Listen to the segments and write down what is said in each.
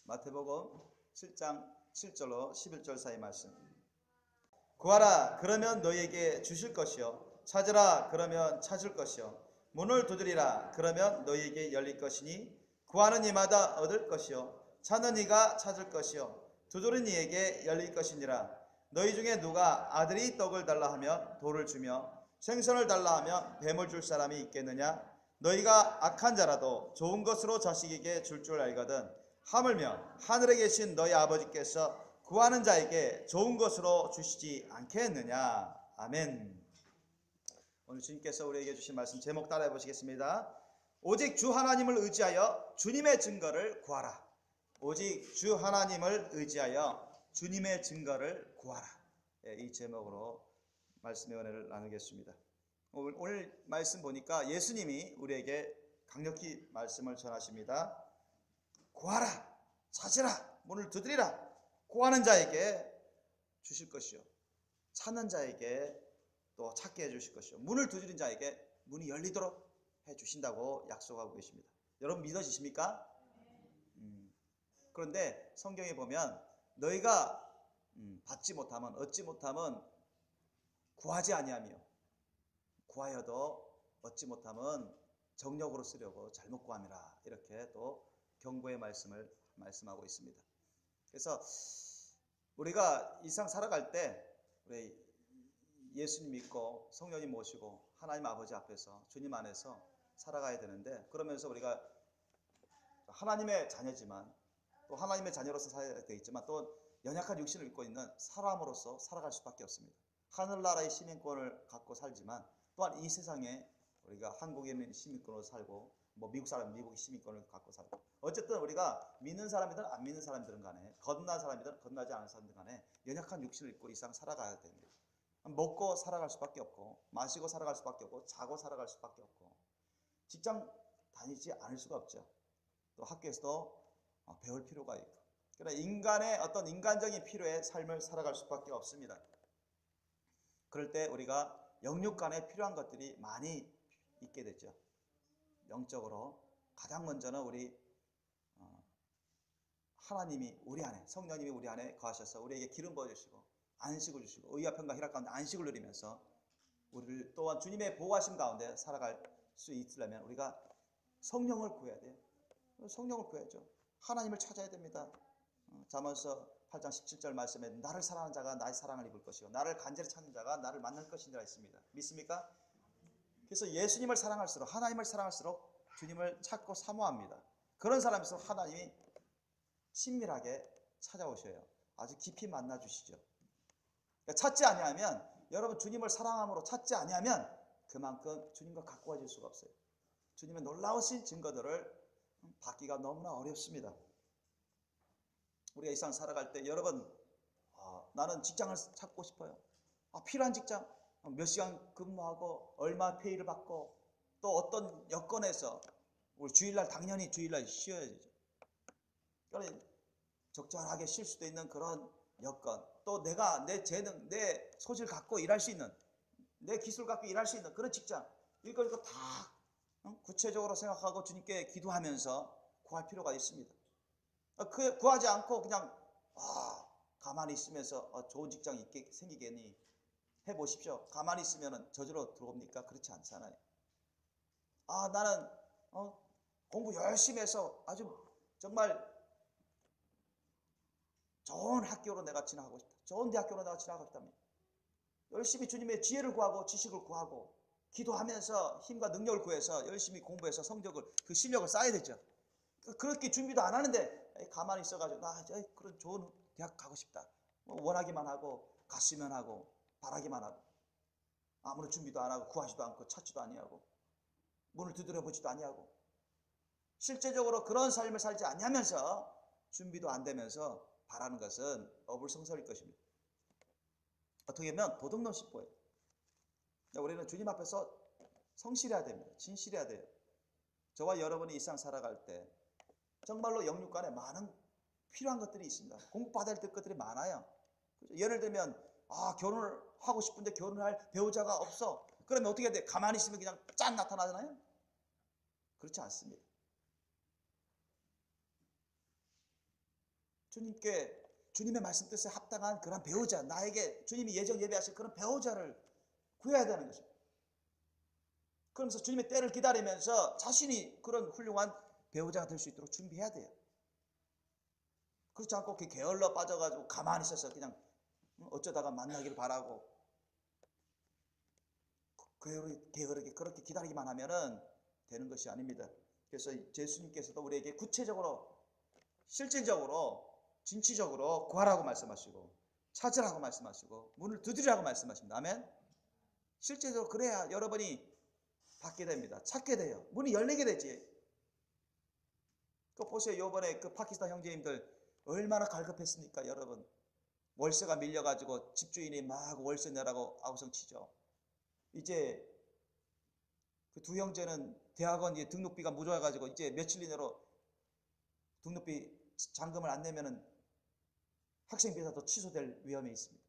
마태복음 7장 7절로 11절 사이 말씀. 구하라 그러면 너희에게 주실 것이요 찾으라 그러면 찾을 것이요 문을 두드리라 그러면 너희에게 열릴 것이니 구하는 이마다 얻을 것이요 찾는 이가 찾을 것이요 두드리는 이에게 열릴 것이니라. 너희 중에 누가 아들이 떡을 달라 하면 돌을 주며 생선을 달라 하면 뱀을 줄 사람이 있겠느냐? 너희가 악한 자라도 좋은 것으로 자식에게 줄 알거든 하물며 하늘에 계신 너희 아버지께서 구하는 자에게 좋은 것으로 주시지 않겠느냐. 아멘. 오늘 주님께서 우리에게 주신 말씀 제목 따라해 보시겠습니다. 오직 주 하나님을 의지하여 주님의 증거를 구하라. 오직 주 하나님을 의지하여 주님의 증거를 구하라. 이 제목으로 말씀의 은혜를 나누겠습니다. 오늘 말씀 보니까 예수님이 우리에게 강력히 말씀을 전하십니다. 구하라, 찾으라, 문을 두드리라. 구하는 자에게 주실 것이요 찾는 자에게 또 찾게 해주실 것이요 문을 두드린 자에게 문이 열리도록 해주신다고 약속하고 계십니다. 여러분 믿어지십니까? 그런데 성경에 보면 너희가 받지 못하면 얻지 못하면 구하지 아니하며 구하여도 얻지 못하면 정력으로 쓰려고 잘못 구함이라. 이렇게 또 경고의 말씀을 말씀하고 있습니다. 그래서 우리가 이 세상 살아갈 때 우리 예수님 믿고 성령님 모시고 하나님 아버지 앞에서 주님 안에서 살아가야 되는데, 그러면서 우리가 하나님의 자녀지만 또 하나님의 자녀로서 살아야 되겠지만 또 연약한 육신을 입고 있는 사람으로서 살아갈 수밖에 없습니다. 하늘나라의 시민권을 갖고 살지만 또한 이 세상에 우리가 한국에 있는 시민권으로 살고 미국 사람 미국의 시민권을 갖고 살고, 어쨌든 우리가 믿는 사람이든 안 믿는 사람들은 간에 거듭난 사람이든 거듭나지 않은 사람들 간에 연약한 육신을 입고 이 세상 살아가야 됩니다. 먹고 살아갈 수밖에 없고 마시고 살아갈 수밖에 없고 자고 살아갈 수밖에 없고 직장 다니지 않을 수가 없죠. 또 학교에서도 배울 필요가 있고, 그러나 인간의 어떤 인간적인 필요의 삶을 살아갈 수밖에 없습니다. 그럴 때 우리가 영육 간에 필요한 것들이 많이 있게 되죠. 영적으로 가장 먼저는 우리 하나님이 우리 안에, 성령님이 우리 안에 거하셔서 우리에게 기름 부어주시고 안식을 주시고 의와 평강 희락 가운데 안식을 누리면서 우리를 또한 주님의 보호하심 가운데 살아갈 수 있으려면 우리가 성령을 구해야 돼요. 성령을 구해야죠. 하나님을 찾아야 됩니다. 잠언서 8장 17절 말씀에 나를 사랑하는 자가 나의 사랑을 입을 것이요 나를 간절히 찾는 자가 나를 만날 것이니라 했습니다. 믿습니까? 그래서 예수님을 사랑할수록, 하나님을 사랑할수록 주님을 찾고 사모합니다. 그런 사람일수록 하나님이 친밀하게 찾아오셔요. 아주 깊이 만나 주시죠. 그러니까 찾지 아니하면, 여러분 주님을 사랑함으로 찾지 아니하면 그만큼 주님과 가까워질 수가 없어요. 주님의 놀라우신 증거들을 받기가 너무나 어렵습니다. 우리가 이 세상 살아갈 때 여러분 나는 직장을 찾고 싶어요. 필요한 직장, 몇 시간 근무하고 얼마 페이를 받고 또 어떤 여건에서 우리 주일날 당연히 주일날 쉬어야 되죠. 그러니까 적절하게 쉴 수도 있는 그런 여건, 또 내가 내 재능, 내 소질을 갖고 일할 수 있는, 내 기술을 갖고 일할 수 있는 그런 직장, 이거 다 구체적으로 생각하고 주님께 기도하면서 구할 필요가 있습니다. 구하지 않고 그냥 가만히 있으면서 좋은 직장이 있게 생기겠니 해보십시오. 가만히 있으면 저절로 들어옵니까? 그렇지 않잖아요. 나는 공부 열심히 해서 아주 정말 좋은 학교로 내가 진학하고 싶다. 좋은 대학교로 내가 진학하고 싶답니다. 열심히 주님의 지혜를 구하고 지식을 구하고 기도하면서 힘과 능력을 구해서 열심히 공부해서 성적을, 그 실력을 쌓아야 되죠. 그렇게 준비도 안 하는데 가만히 있어가지고 그런 좋은 대학 가고 싶다. 원하기만 하고 갔으면 하고 바라기만 하고 아무런 준비도 안 하고 구하지도 않고 찾지도 아니하고 문을 두드려 보지도 아니하고 실제적으로 그런 삶을 살지 아니하면서 준비도 안 되면서 바라는 것은 어불성설일 것입니다. 어떻게 보면 도둑놈 씹보예요. 우리는 주님 앞에서 성실해야 됩니다. 진실해야 돼요. 저와 여러분이 이 세상 살아갈 때 정말로 영육 간에 많은 필요한 것들이 있습니다. 공부받아야 될 것들이 많아요. 예를 들면 결혼을 하고 싶은데 결혼할 배우자가 없어. 그러면 어떻게 해야 돼? 가만히 있으면 그냥 짠 나타나잖아요. 그렇지 않습니다. 주님의 말씀 뜻에 합당한 그런 배우자, 나에게 주님이 예정 예비하신 그런 배우자를 구해야 되는 것입니다. 그러면서 주님의 때를 기다리면서 자신이 그런 훌륭한 배우자가 될 수 있도록 준비해야 돼요. 그렇지 않고 게을러 빠져가지고 가만히 있어서 그냥 어쩌다가 만나기를 바라고 게으르게 그렇게 기다리기만 하면은 되는 것이 아닙니다. 그래서 예수님께서도 우리에게 구체적으로, 실질적으로, 진취적으로 구하라고 말씀하시고 찾으라고 말씀하시고 문을 두드리라고 말씀하십니다. 아멘. 실제적으로 그래야 여러분이 받게 됩니다. 찾게 돼요. 문이 열리게 되지. 그 보세요. 이번에 그 파키스탄 형제님들 얼마나 갈급했습니까, 여러분. 월세가 밀려가지고 집주인이 막 월세 내라고 아우성치죠. 이제 그 두 형제는 대학원 이제 등록비가 무료해가지고 이제 며칠 이내로 등록비 잔금을 안 내면은 학생 비자도 취소될 위험이 있습니다.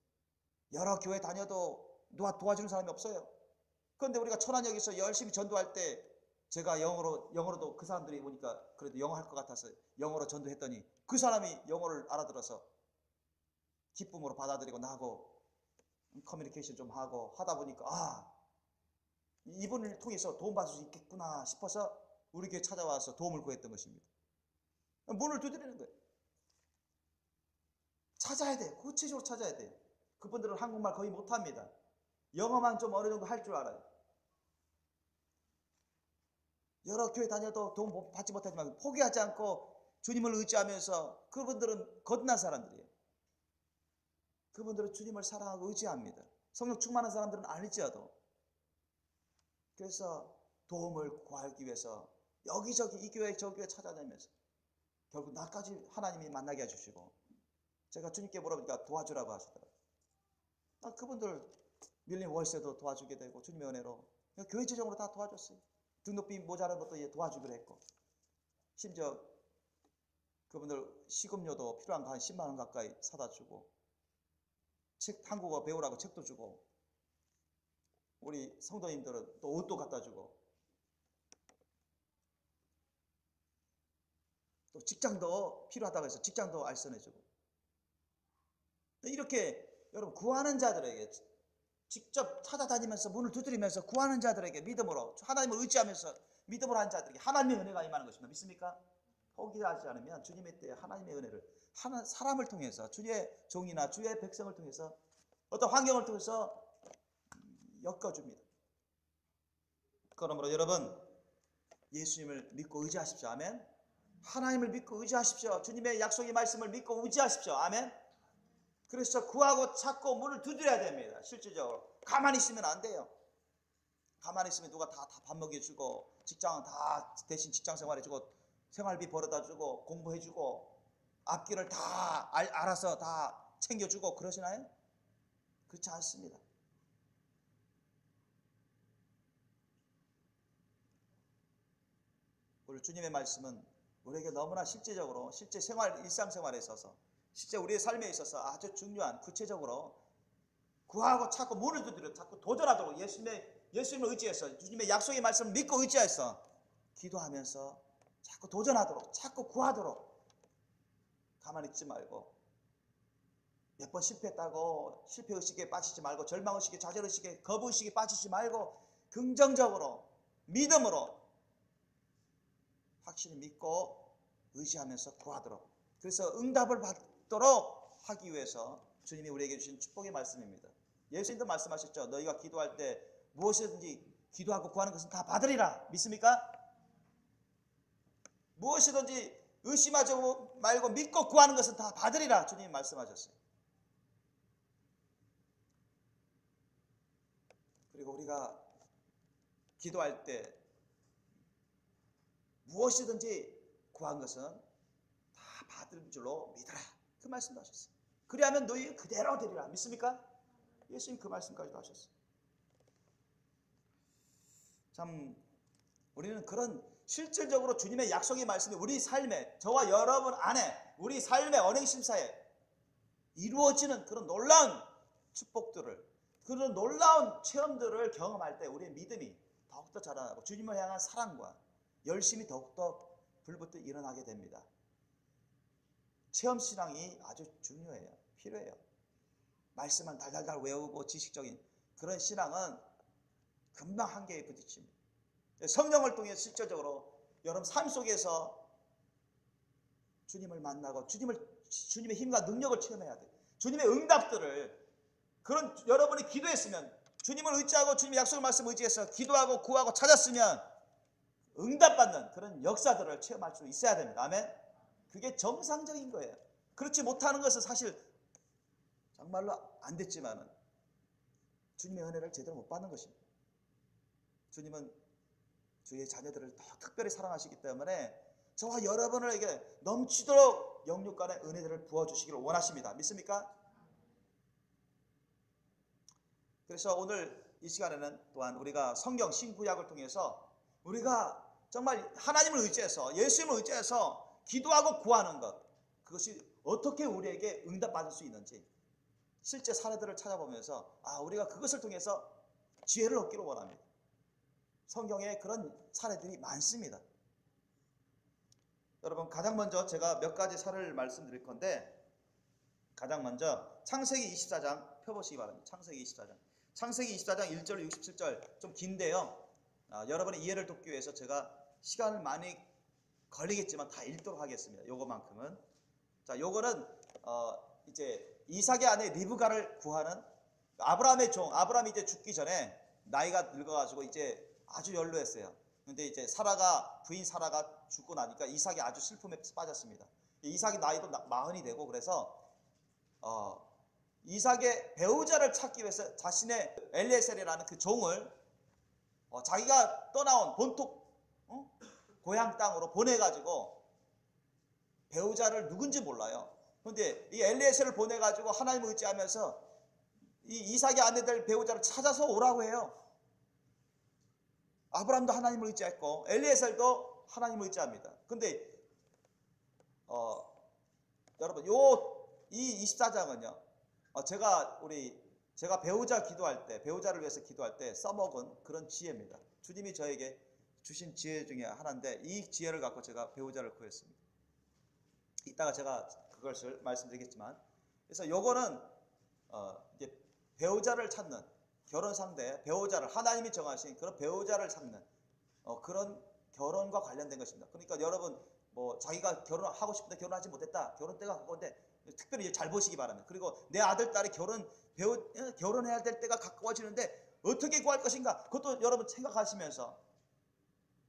여러 교회 다녀도 누가 도와주는 사람이 없어요. 그런데 우리가 천안역에서 열심히 전도할 때 제가 영어로도 그 사람들이 오니까 그래도 영어 할 것 같아서 영어로 전도했더니 그 사람이 영어를 알아들어서 기쁨으로 받아들이고 나하고 커뮤니케이션 좀 하고 하다 보니까 이분을 통해서 도움받을 수 있겠구나 싶어서 우리 교회 찾아와서 도움을 구했던 것입니다. 문을 두드리는 거예요. 찾아야 돼요. 구체적으로 찾아야 돼요. 그분들은 한국말 거의 못합니다. 영어만 좀 어느 정도 할 줄 알아요. 여러 교회 다녀도 도움 받지 못하지만 포기하지 않고 주님을 의지하면서 그분들은 거듭난 사람들이에요. 그분들은 주님을 사랑하고 의지합니다. 성령 충만한 사람들은 아닐지라도. 그래서 도움을 구하기 위해서 여기저기 이 교회 저 교회 찾아다니면서 결국 나까지 하나님이 만나게 해주시고 제가 주님께 물어보니까 도와주라고 하시더라고요. 그분들 밀린 월세도 도와주게 되고 주님의 은혜로 교회 재정으로 다 도와줬어요. 등록비 모자란 것도 도와주기로 했고 심지어 그분들 시급료도 필요한 거 한 10만 원 가까이 사다 주고 책 한국어 배우라고 책도 주고 우리 성도님들은 또 옷도 갖다 주고 또 직장도 필요하다고 해서 직장도 알선해 주고 이렇게 여러분 구하는 자들에게 직접 찾아다니면서 문을 두드리면서 구하는 자들에게 믿음으로 하나님을 의지하면서 믿음으로 하는 자들에게 하나님의 은혜가 임하는 것입니다. 믿습니까? 포기하지 않으면 주님의 때에 하나님의 은혜를 사람을 통해서 주의 종이나 주의 백성을 통해서 어떤 환경을 통해서 엮어줍니다. 그러므로 여러분 예수님을 믿고 의지하십시오. 아멘. 하나님을 믿고 의지하십시오. 주님의 약속의 말씀을 믿고 의지하십시오. 아멘. 그래서 구하고 찾고 문을 두드려야 됩니다. 실질적으로 가만히 있으면 안 돼요. 가만히 있으면 누가 다 밥 먹여주고 직장 다 대신 직장 생활해주고 생활비 벌어다주고 공부해주고 앞길을 다 알아서 다 챙겨주고 그러시나요? 그렇지 않습니다. 오늘 주님의 말씀은 우리에게 너무나 실제적으로 실제 일상생활에 있어서 실제 우리의 삶에 있어서 아주 중요한 구체적으로 구하고 찾고 문을 두드려 자꾸 도전하도록 예수님을 의지해서 주님의 약속의 말씀을 믿고 의지해서 기도하면서 자꾸 도전하도록 자꾸 구하도록 가만히 있지 말고 몇 번 실패했다고 실패의식에 빠지지 말고 절망의식에 좌절의식에 거부의식에 빠지지 말고 긍정적으로 믿음으로 확실히 믿고 의지하면서 구하도록 그래서 응답을 받도록 하기 위해서 주님이 우리에게 주신 축복의 말씀입니다. 예수님도 말씀하셨죠. 너희가 기도할 때 무엇이든지 기도하고 구하는 것은 다 받으리라. 믿습니까? 무엇이든지 의심하지 말고 믿고 구하는 것은 다 받으리라. 주님이 말씀하셨어요. 그리고 우리가 기도할 때 무엇이든지 구한 것은 다 받을 줄로 믿어라. 그 말씀도 하셨어요. 그리하면 너희 그대로 되리라. 믿습니까? 예수님 그 말씀까지도 하셨어요. 참 우리는 그런 실질적으로 주님의 약속의 말씀이 우리 삶에 저와 여러분 안에 우리 삶의 언행심사에 이루어지는 그런 놀라운 축복들을 그런 놀라운 체험들을 경험할 때 우리의 믿음이 더욱더 자라나고 주님을 향한 사랑과 열심히 더욱더 불붙어 일어나게 됩니다. 체험 신앙이 아주 중요해요. 필요해요. 말씀만 달달달 외우고 지식적인 그런 신앙은 금방 한계에 부딪힙니다. 성령을 통해 실제적으로 여러분 삶 속에서 주님을 만나고 주님의 힘과 능력을 체험해야 돼요. 주님의 응답들을 그런 여러분이 기도했으면 주님을 의지하고 주님의 약속의 말씀 의지해서 기도하고 구하고 찾았으면 응답받는 그런 역사들을 체험할 수 있어야 됩니다. 아멘. 그게 정상적인 거예요. 그렇지 못하는 것은 사실 정말로 안 됐지만은 주님의 은혜를 제대로 못 받는 것입니다. 주님은 주의 자녀들을 더 특별히 사랑하시기 때문에 저와 여러분에게 넘치도록 영육간의 은혜들을 부어주시기를 원하십니다. 믿습니까? 그래서 오늘 이 시간에는 또한 우리가 성경 신구약을 통해서 우리가 정말 하나님을 의지해서 예수님을 의지해서 기도하고 구하는 것, 그것이 어떻게 우리에게 응답받을 수 있는지 실제 사례들을 찾아보면서 우리가 그것을 통해서 지혜를 얻기를 원합니다. 성경에 그런 사례들이 많습니다. 여러분, 가장 먼저 제가 몇 가지 사례를 말씀드릴 건데, 가장 먼저 창세기 24장 펴보시기 바랍니다. 창세기 24장. 창세기 24장 1절 67절 좀 긴데요. 여러분의 이해를 돕기 위해서 제가 시간을 많이 걸리겠지만 다 읽도록 하겠습니다. 요거만큼은. 자, 요거는 이제 이삭의 아내 리브가를 구하는 아브라함의 종, 아브라함이 이제 죽기 전에 나이가 늙어가지고 이제 아주 연로했어요. 근데 이제 부인 사라가 죽고 나니까 이삭이 아주 슬픔에 빠졌습니다. 이삭이 나이도 40이 되고 그래서 이삭의 배우자를 찾기 위해서 자신의 엘리에셀이라는 그 종을 자기가 떠나온 본토 고향 땅으로 보내가지고 배우자를 누군지 몰라요. 그런데 이 엘리에셀을 보내가지고 하나님을 의지하면서 이 이삭의 아내들 배우자를 찾아서 오라고 해요. 아브라함도 하나님을 의지했고 엘리에셀도 하나님을 의지합니다. 근데 여러분 이 24장은요 제가 배우자를 위해서 기도할 때 써먹은 그런 지혜입니다. 주님이 저에게 주신 지혜 중에 하나인데 이 지혜를 갖고 제가 배우자를 구했습니다. 이따가 제가 그것을 말씀드리겠지만, 그래서 요거는 이제 배우자를 찾는 결혼 상대, 배우자를 하나님이 정하신 그런 배우자를 찾는 그런 결혼과 관련된 것입니다. 그러니까 여러분 자기가 결혼하고 싶은데 결혼하지 못했다. 결혼 때가 가까운데 특별히 잘 보시기 바랍니다. 그리고 내 아들 딸이 결혼해야 될 때가 가까워지는데 어떻게 구할 것인가? 그것도 여러분 생각하시면서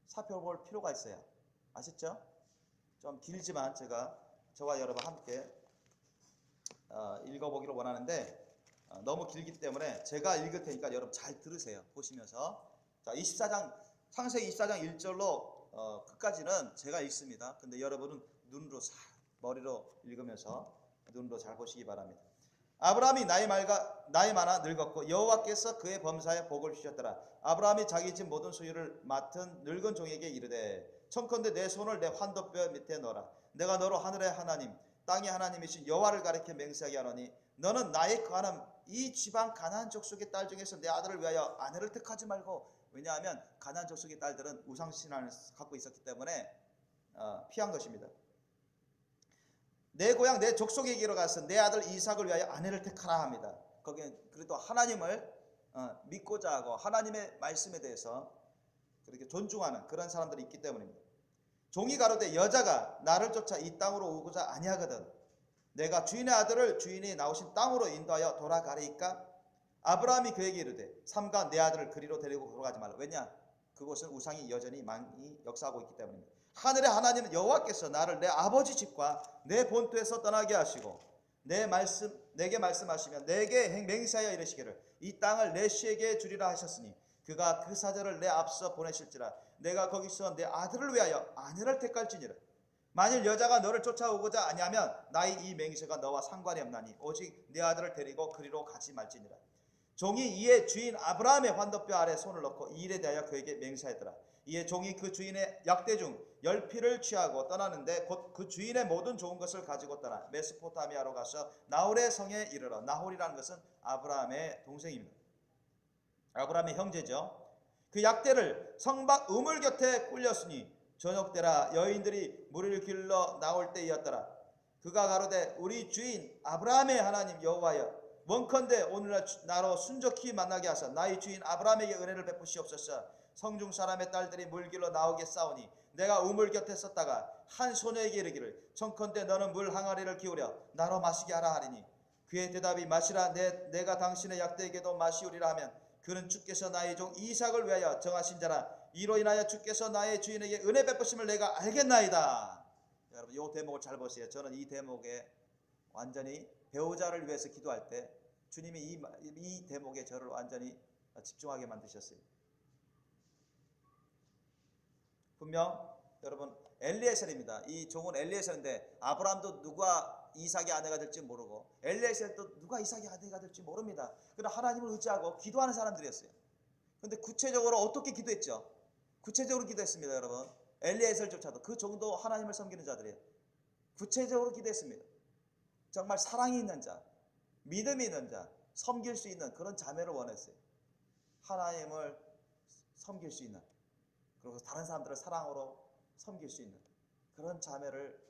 살펴볼 필요가 있어요. 아셨죠? 좀 길지만 저와 여러분 함께 읽어보기를 원하는데 너무 길기 때문에 제가 읽을 테니까 여러분 잘 들으세요. 보시면서. 자, 창세기 24장 1절로 끝까지는 제가 읽습니다. 근데 여러분은 머리로 읽으면서 눈으로 잘 보시기 바랍니다. 아브라함이 나이 많아 늙었고 여호와께서 그의 범사에 복을 주셨더라. 아브라함이 자기 집 모든 소유를 맡은 늙은 종에게 이르되 청컨대 내 손을 내 환도뼈 밑에 넣어라. 내가 너로 하늘의 하나님 땅의 하나님이신 여호와를 가리켜 맹세하게 하노니 너는 나의 거하는 이 지방 가나안 족속의 딸 중에서 내 아들을 위하여 아내를 택하지 말고, 왜냐하면 가나안 족속의 딸들은 우상신앙을 갖고 있었기 때문에 피한 것입니다. 내 고향 내 족속에게로 가서 내 아들 이삭을 위하여 아내를 택하라 합니다. 거기에 그래도 하나님을 믿고자 하고 하나님의 말씀에 대해서 그렇게 존중하는 그런 사람들이 있기 때문입니다. 종이 가로되 여자가 나를 쫓아 이 땅으로 오고자 아니하거든 내가 주인의 아들을 주인이 나오신 땅으로 인도하여 돌아가리이까? 아브라함이 그에게 이르되 삼가 내 아들을 그리로 데리고 돌아가지 말라. 왜냐? 그곳은 우상이 여전히 많이 역사하고 있기 때문입니다. 하늘의 하나님 여호와께서 나를 내 아버지 집과 내 본토에서 떠나게 하시고 내게 말씀하시며 내게 맹세하여 이르시기를 이 땅을 내 씨에게 주리라 하셨으니 그가 그 사자를 내 앞서 보내실지라 내가 거기서 내 아들을 위하여 아내를 택할지니라. 만일 여자가 너를 쫓아오고자 아니하면 나의 이 맹세가 너와 상관이 없나니 오직 내 아들을 데리고 그리로 가지 말지니라. 종이 이에 주인 아브라함의 환도뼈 아래 손을 넣고 이 일에 대하여 그에게 맹세하였더라. 이에 종이 그 주인의 약대 중 10피를 취하고 떠나는데 곧 그 주인의 모든 좋은 것을 가지고 떠나 메소포타미아로 가서 나홀의 성에 이르러. 나홀이라는 것은 아브라함의 동생입니다. 아브라함의 형제죠. 그 약대를 성박 우물 곁에 꿀렸으니 저녁 때라 여인들이 물을 길러 나올 때이었더라. 그가 가로되 우리 주인 아브라함의 하나님 여호와여, 원컨대 오늘날 나로 순족히 만나게 하사 나의 주인 아브라함에게 은혜를 베푸시옵소서. 성중 사람의 딸들이 물길로 나오게 싸우니 내가 우물 곁에 섰다가 한 소녀에게 이르기를 청컨대 너는 물 항아리를 기울여 나로 마시게 하라 하리니 그의 대답이 마시라 내가 당신의 약대에게도 마시우리라 하면 그는 주께서 나의 종 이삭을 위하여 정하신 자라. 이로 인하여 주께서 나의 주인에게 은혜 베푸심을 내가 알겠나이다. 여러분 이 대목을 잘 보세요. 저는 이 대목에 완전히 배우자를 위해서 기도할 때 주님이 이 대목에 저를 완전히 집중하게 만드셨어요. 분명 여러분 엘리에셀입니다. 이 종은 엘리에셀인데 아브라함도 누가 이삭의 아내가 될지 모르고 엘리에셀도 누가 이삭의 아내가 될지 모릅니다. 그러나 하나님을 의지하고 기도하는 사람들이었어요. 그런데 구체적으로 어떻게 기도했죠? 구체적으로 기도했습니다. 여러분 엘리에셀조차도 그 정도 하나님을 섬기는 자들이에요. 구체적으로 기도했습니다. 정말 사랑이 있는 자, 믿음이 있는 자, 섬길 수 있는 그런 자매를 원했어요. 하나님을 섬길 수 있는, 그리고 다른 사람들을 사랑으로 섬길 수 있는 그런 자매를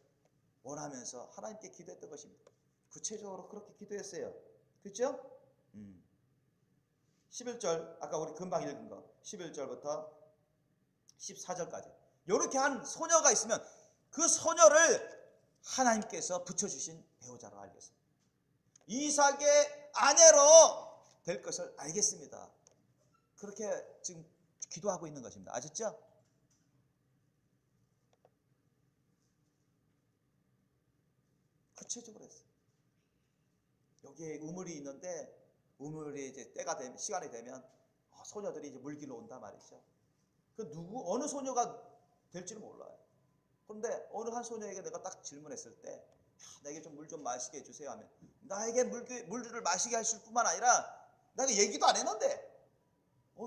원하면서 하나님께 기도했던 것입니다. 구체적으로 그렇게 기도했어요. 그렇죠? 11절 아까 우리 금방 읽은 거 11절부터 14절까지 이렇게 한 소녀가 있으면 그 소녀를 하나님께서 붙여주신 배우자로 알겠습니다. 이삭의 아내로 될 것을 알겠습니다. 그렇게 지금 기도하고 있는 것입니다. 아셨죠? 구체적으로 했어요. 여기에 우물이 있는데 우물이 이제 때가 되면 시간이 되면 소녀들이 이제 물길로 온단 말이죠. 그 어느 소녀가 될지는 몰라요. 그런데 어느 한 소녀에게 내가 딱 질문했을 때 나에게 좀 물 좀 마시게 해주세요 하면 나에게 물들을 마시게 하실 뿐만 아니라 내가 얘기도 안 했는데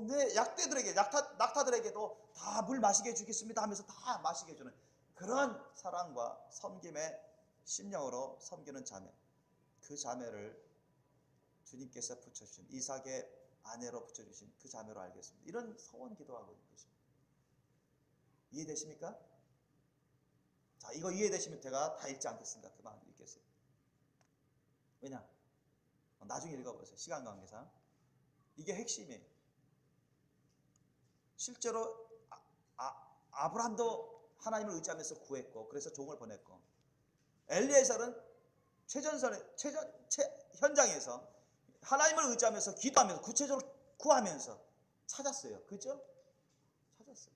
내 약대들에게 낙타들에게도 다 물 마시게 해주겠습니다 하면서 다 마시게 해주는 그런 사랑과 섬김의 심령으로 섬기는 자매, 그 자매를 주님께서 붙여주신 이삭의 아내로 붙여주신 그 자매로 알겠습니다. 이런 서원 기도하고 있는 것입니다. 이해되십니까? 자, 이거 이해되시면 제가 다 읽지 않겠습니다. 그만 읽겠어요. 왜냐? 나중에 읽어보세요. 시간 관계상. 이게 핵심이에요. 실제로 아브라함도 하나님을 의지하면서 구했고 그래서 종을 보냈고 엘리에셀은 현장에서 하나님을 의지하면서 기도하면서 구체적으로 구하면서 찾았어요. 그죠? 찾았어요.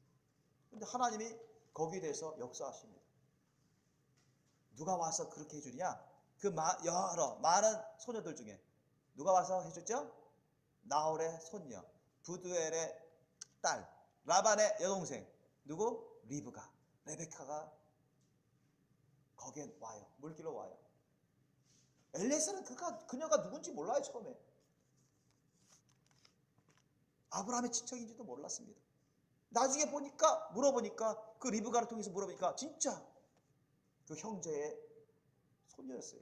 근데 하나님이 거기에 대해서 역사하십니다. 누가 와서 그렇게 해주냐? 그 여러 많은 소녀들 중에 누가 와서 해줬죠? 나홀의 손녀, 부두엘의 딸, 라반의 여동생, 누구? 리브가, 레베카가 거기에 와요. 물길로 와요. 엘리에셀은 그녀가 누군지 몰라요. 처음에 아브라함의 친척인지도 몰랐습니다. 나중에 물어보니까 그 리브가를 통해서 물어보니까 진짜 그 형제의 손녀였어요.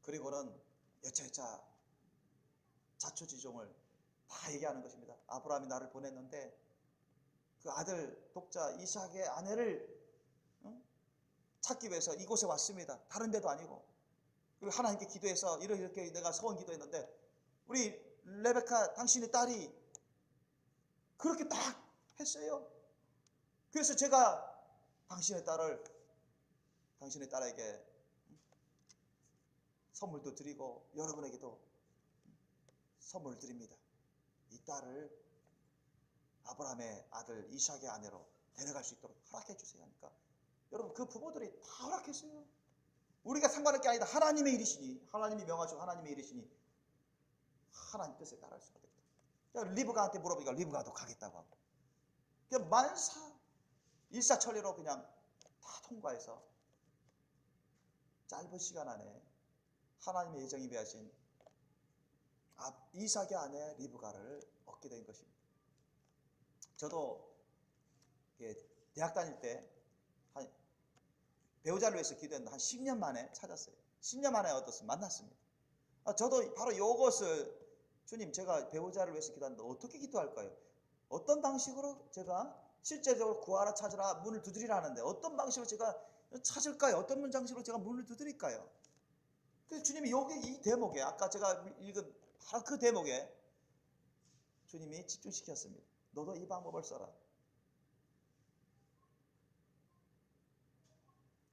그리고는 여차여차 자초지종을 다 얘기하는 것입니다. 아브라함이 나를 보냈는데 그 아들 독자 이삭의 아내를 찾기 위해서 이곳에 왔습니다. 다른 데도 아니고. 그리고 하나님께 기도해서 이렇게 내가 서원 기도했는데 우리 레베카 당신의 딸이 그렇게 딱 했어요. 그래서 제가 당신의 딸에게 선물도 드리고 여러분에게도 선물을 드립니다. 이 딸을 아브라함의 아들 이삭의 아내로 데려갈 수 있도록 허락해 주세요 하니까 여러분 그 부모들이 다 허락했어요. 우리가 상관할 게 아니다. 하나님의 일이시니, 하나님이 명하시고 하나님의 일이시니 하나님 뜻에 따를 수가 있다. 리브가한테 물어보니까 리브가도 가겠다고 하고 그냥 만사 일사천리로 그냥 다 통과해서 짧은 시간 안에 하나님의 예정이 배하신 이삭의 아내 리브가를 얻게 된 것입니다. 저도 대학 다닐 때 배우자를 위해서 기도했는데 한 10년 만에 찾았어요. 10년 만에 만났습니다. 저도 바로 이것을 주님 제가 배우자를 위해서 기도하는데 어떻게 기도할까요? 어떤 방식으로 제가 실제적으로 구하라 찾으라 문을 두드리라 하는데 어떤 방식으로 제가 찾을까요? 어떤 문장식으로 제가 문을 두드릴까요? 그래서 주님이 여기 이 대목에 아까 제가 읽은 바로 그 대목에 주님이 집중시켰습니다. 너도 이 방법을 써라.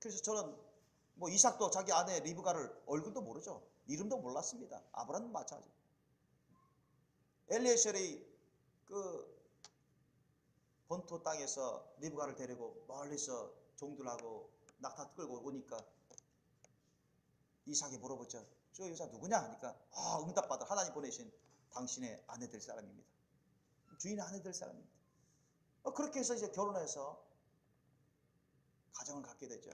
그래서 저는 뭐 이삭도 자기 아내 리브가를 얼굴도 모르죠. 이름도 몰랐습니다. 아브라함도 마찬가지. 엘리에셀이 그 본토 땅에서 리브가를 데리고 멀리서 종들하고 낙타 끌고 오니까 이삭이 물어보죠. 저 여자 누구냐 하니까 응답받아 하나님 보내신 당신의 아내 될 사람입니다. 주인의 아내 될 사람입니다. 그렇게 해서 이제 결혼해서 가정을 갖게 되죠.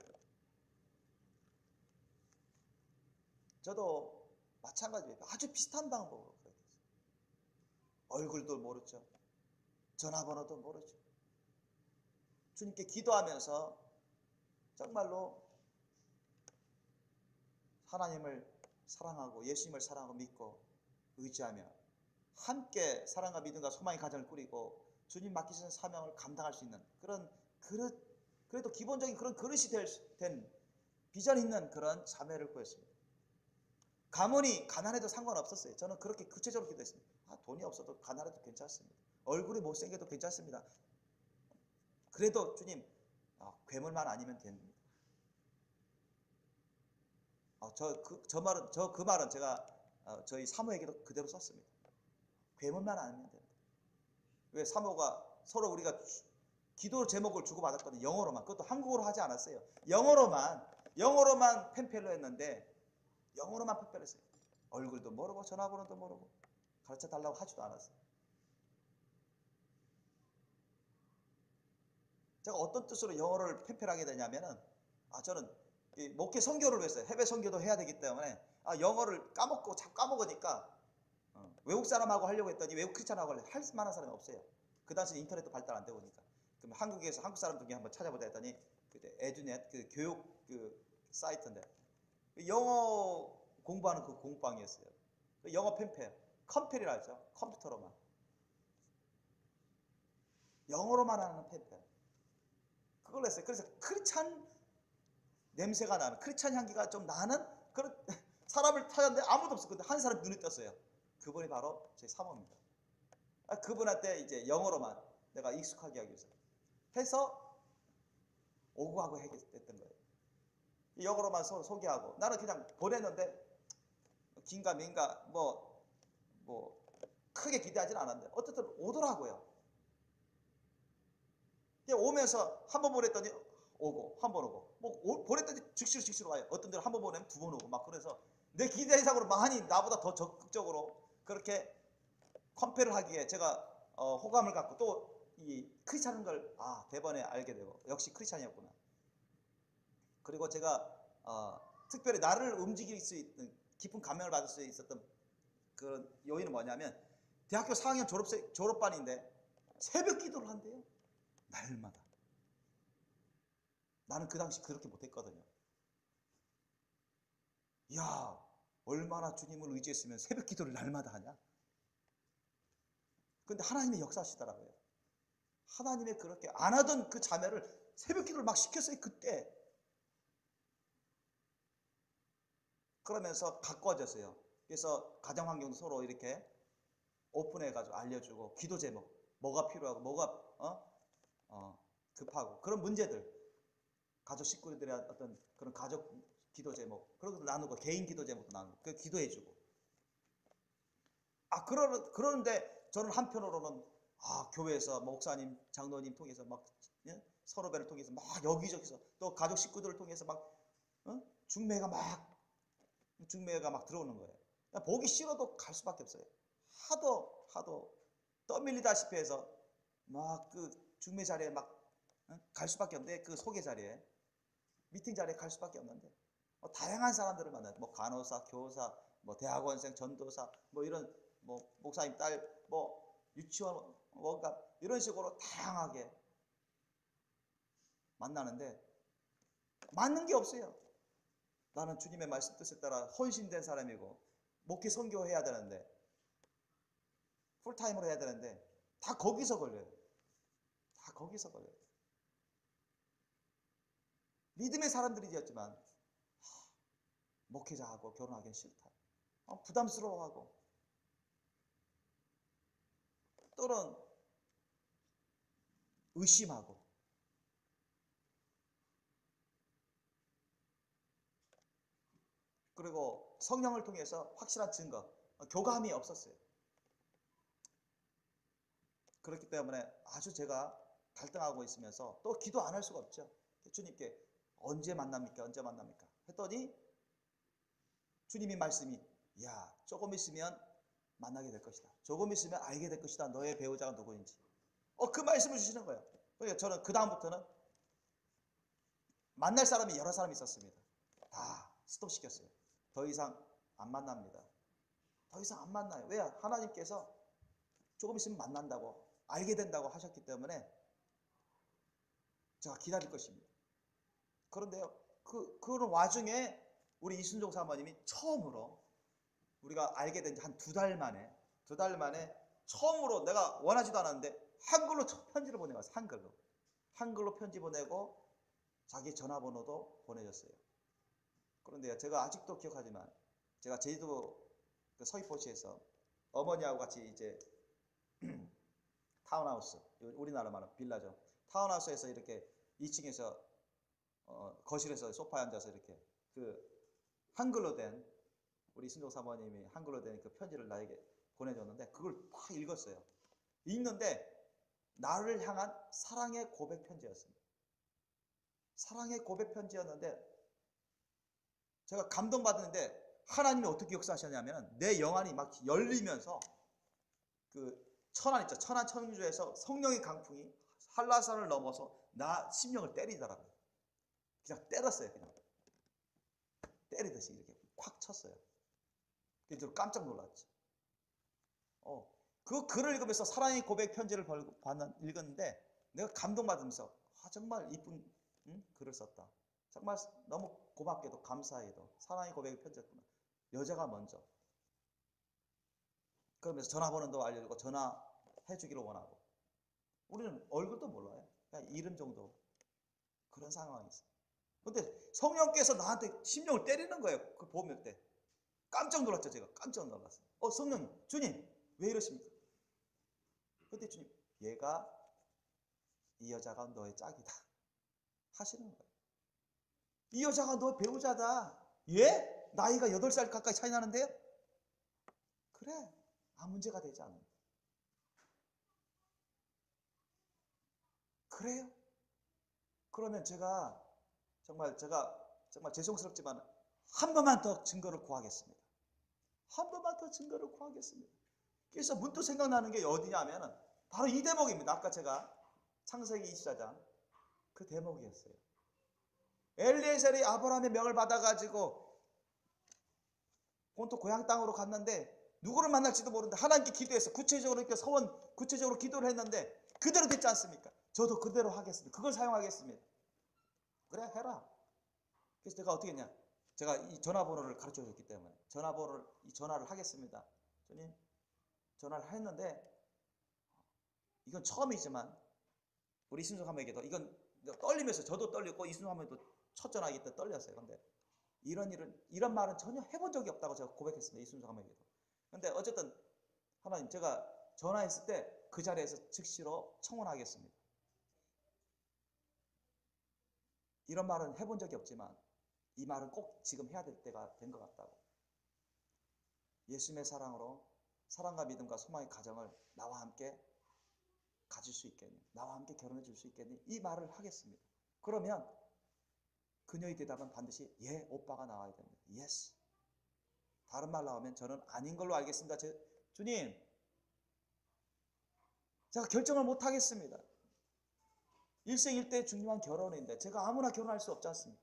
저도 마찬가지예요. 아주 비슷한 방법으로 그렇게 됐어요. 얼굴도 모르죠. 전화번호도 모르죠. 주님께 기도하면서 정말로 하나님을 사랑하고 예수님을 사랑하고 믿고 의지하며 함께 사랑과 믿음과 소망의 가정을 꾸리고 주님 맡기신 사명을 감당할 수 있는 그런 그릇, 그래도 기본적인 그런 그릇이 된 비전 있는 그런 자매를 구했습니다. 가문이 가난해도 상관없었어요. 저는 그렇게 구체적으로 기도했습니다. 돈이 없어도 가난해도 괜찮습니다. 얼굴이 못생겨도 괜찮습니다. 그래도 주님 괴물만 아니면 됩니다. 그 말은 제가 저희 사모에게도 그대로 썼습니다. 괴물만 아니면 됩니다. 왜 사모가 서로 우리가 기도 제목을 주고받았거든요. 영어로만. 그것도 한국어로 하지 않았어요. 영어로만 펜펠로 했는데 영어로만 펜펠했어요. 얼굴도 모르고 전화번호도 모르고 가르쳐 달라고 하지도 않았어요. 제가 어떤 뜻으로 영어를 펜펠하게 되냐면은 저는 목회 선교를 했어요. 해외 선교도 해야 되기 때문에 영어를 자꾸 까먹으니까 외국 사람하고 하려고 했더니 외국 크리스찬하고 할 만한 사람이 없어요. 그 당시 인터넷도 발달 안 되고 보니까. 그럼 한국에서 한국 사람 중에 한번 찾아보자 했더니 그때 에듀넷 그 교육 그 사이트인데 영어 공부하는 그 공방이었어요. 영어 펜펠, 컴펠이라 하죠. 컴퓨터로만. 영어로만 하는 펜펠. 그걸 했어요. 그래서 크리스찬 냄새가 나는, 크리스찬 향기가 좀 나는 그런 사람을 찾았는데 아무도 없어. 근데 한 사람 눈에 떴어요. 그분이 바로 제 사모입니다. 그분한테 이제 영어로만 내가 익숙하게 하기 위해서 해서 오구하고 했던 거예요. 영어로만 소개하고 나는 그냥 보냈는데 긴가 민가 뭐 크게 기대하진 않았는데 어쨌든 오더라고요. 오면서 한 번 보냈더니 오고 한 번 오고 보냈더니 즉시로 와요. 어떤 데는 한 번 보내면 두 번 오고 막 그래서 내 기대 이상으로 많이 나보다 더 적극적으로 그렇게 컴페를 하기에 제가 호감을 갖고 또 이 크리스찬인 걸 대번에 알게 되고 역시 크리스찬이었구나. 그리고 제가 특별히 나를 움직일 수 있는 깊은 감명을 받을 수 있었던 그런 요인은 뭐냐면 대학교 4학년 졸업반인데 새벽 기도를 한대요. 날마다. 나는 그 당시 그렇게 못했거든요. 야, 얼마나 주님을 의지했으면 새벽 기도를 날마다 하냐? 근데 하나님이 역사하시더라고요. 하나님의 그렇게 안 하던 그 자매를 새벽 기도를 막 시켰어요, 그때. 그러면서 가까워졌어요. 그래서 가정 환경도 서로 이렇게 오픈해가지고 알려주고 기도 제목, 뭐가 필요하고 뭐가 급하고 그런 문제들, 가족 식구들의 어떤 그런 가족 기도 제목 그런 것도 나누고 개인 기도 제목도 나누고 그 기도해주고 그러는데 저는 한편으로는 교회에서 목사님, 장로님 통해서 막 서로배를 통해서 막 여기저기서 또 가족 식구들을 통해서 막 중매가 막 들어오는 거예요. 보기 싫어도 갈 수밖에 없어요. 하도 떠밀리다시피 해서 막 그 중매 자리에 막 갈 수밖에 없는데 그 소개 자리에 미팅 자리에 갈 수밖에 없는데 다양한 사람들을 만나요. 간호사, 교사, 대학원생, 전도사, 이런 목사님 딸, 유치원 원감 이런 식으로 다양하게 만나는데 맞는 게 없어요. 나는 주님의 말씀 뜻에 따라 헌신된 사람이고 목회 선교해야 되는데 풀타임으로 해야 되는데 다 거기서 걸려요. 믿음의 사람들이었지만 목회자하고 결혼하기는 싫다. 부담스러워하고 또는 의심하고 그리고 성령을 통해서 확실한 증거, 교감이 없었어요. 그렇기 때문에 아주 제가 갈등하고 있으면서 또 기도 안 할 수가 없죠. 주님께 언제 만납니까? 언제 만납니까? 했더니 주님이 말씀이 야 조금 있으면 만나게 될 것이다. 조금 있으면 알게 될 것이다. 너의 배우자가 누구인지. 그 말씀을 주시는 거예요. 그러니까 저는 그 다음부터는 만날 사람이 여러 사람이 있었습니다. 다 스톱시켰어요. 더 이상 안 만납니다. 더 이상 안 만나요. 왜? 하나님께서 조금 있으면 만난다고 알게 된다고 하셨기 때문에 제가 기다릴 것입니다. 그런데요, 그런 와중에 우리 이순종 사모님이 처음으로 우리가 알게 된 지 한 두 달 만에 처음으로 내가 원하지도 않았는데 한글로 편지를 보내왔어요. 한글로 편지 보내고 자기 전화번호도 보내줬어요. 그런데요, 제가 아직도 기억하지만 제가 제주도 서귀포시에서 어머니하고 같이 이제 타운하우스, 우리나라 말하는 빌라죠. 타운하우스에서 이렇게 2층에서 거실에서 소파에 앉아서 이렇게 한글로 된 우리 순종 사모님이 한글로 된 그 편지를 나에게 보내줬는데 그걸 막 읽었어요. 읽는데 나를 향한 사랑의 고백 편지였습니다. 사랑의 고백 편지였는데 제가 감동받았는데 하나님이 어떻게 역사하셨냐면 내 영안이 막 열리면서 천안 있죠. 천안 천주에서 성령의 강풍이 한라산을 넘어서 나 심령을 때리더라고요. 그냥 때렸어요. 그냥 때리듯이 이렇게 콱 쳤어요. 그래서 깜짝 놀랐죠. 그 글을 읽으면서 사랑의 고백 편지를 읽었는데 내가 감동받으면서 정말 이쁜 글을 썼다. 정말 너무 고맙게도 감사하게도 사랑의 고백의 편지였구나. 여자가 먼저. 그러면서 전화번호도 알려주고 전화해 주기를 원하고 우리는 얼굴도 몰라요. 그냥 이름 정도 그런 상황이 있어요. 근데 성령께서 나한테 심령을 때리는 거예요. 그 보면 때 깜짝 놀랐죠. 제가 깜짝 놀랐어요. 성령님, 주님 왜 이러십니까? 그때 주님 이 여자가 너의 짝이다 하시는 거예요. 이 여자가 너의 배우자다. 예? 나이가 8살 가까이 차이 나는데요? 그래, 아무 문제가 되지 않는다. 그래요? 그러면 제가 정말 죄송스럽지만 한 번만 더 증거를 구하겠습니다. 한 번만 더 증거를 구하겠습니다. 그래서 문득 생각나는 게 어디냐면은 바로 이 대목입니다. 아까 제가 창세기 24장 그 대목이었어요. 엘리에셀이 아브라함의 명을 받아가지고 본토 고향 땅으로 갔는데 누구를 만날지도 모르는데 하나님께 기도해서 구체적으로 구체적으로 기도를 했는데 그대로 됐지 않습니까? 저도 그대로 하겠습니다. 그걸 사용하겠습니다. 그래 해라. 그래서 제가 어떻게 했냐? 제가 이 전화번호를 가르쳐 줬기 때문에 전화를 하겠습니다. 주님 전화를 했는데 이건 처음이지만 우리 이순종함에게도 이건 떨리면서 저도 떨리고 이순종함에도 첫 전화기 때 떨렸어요. 근데 이런 말은 전혀 해본 적이 없다고 제가 고백했습니다. 이순종함에게도. 근데 어쨌든 하나님 제가 전화했을 때 그 자리에서 즉시로 청혼하겠습니다. 이런 말은 해본 적이 없지만 이 말은 꼭 지금 해야 될 때가 된 것 같다고. 예수님의 사랑으로 사랑과 믿음과 소망의 가정을 나와 함께 가질 수 있겠니? 나와 함께 결혼해 줄 수 있겠니? 이 말을 하겠습니다. 그러면 그녀의 대답은 반드시 예, 오빠가 나와야 됩니다. 예스. 다른 말 나오면 저는 아닌 걸로 알겠습니다. 주님, 제가 결정을 못 하겠습니다. 일생일대 중요한 결혼인데 제가 아무나 결혼할 수 없지 않습니까?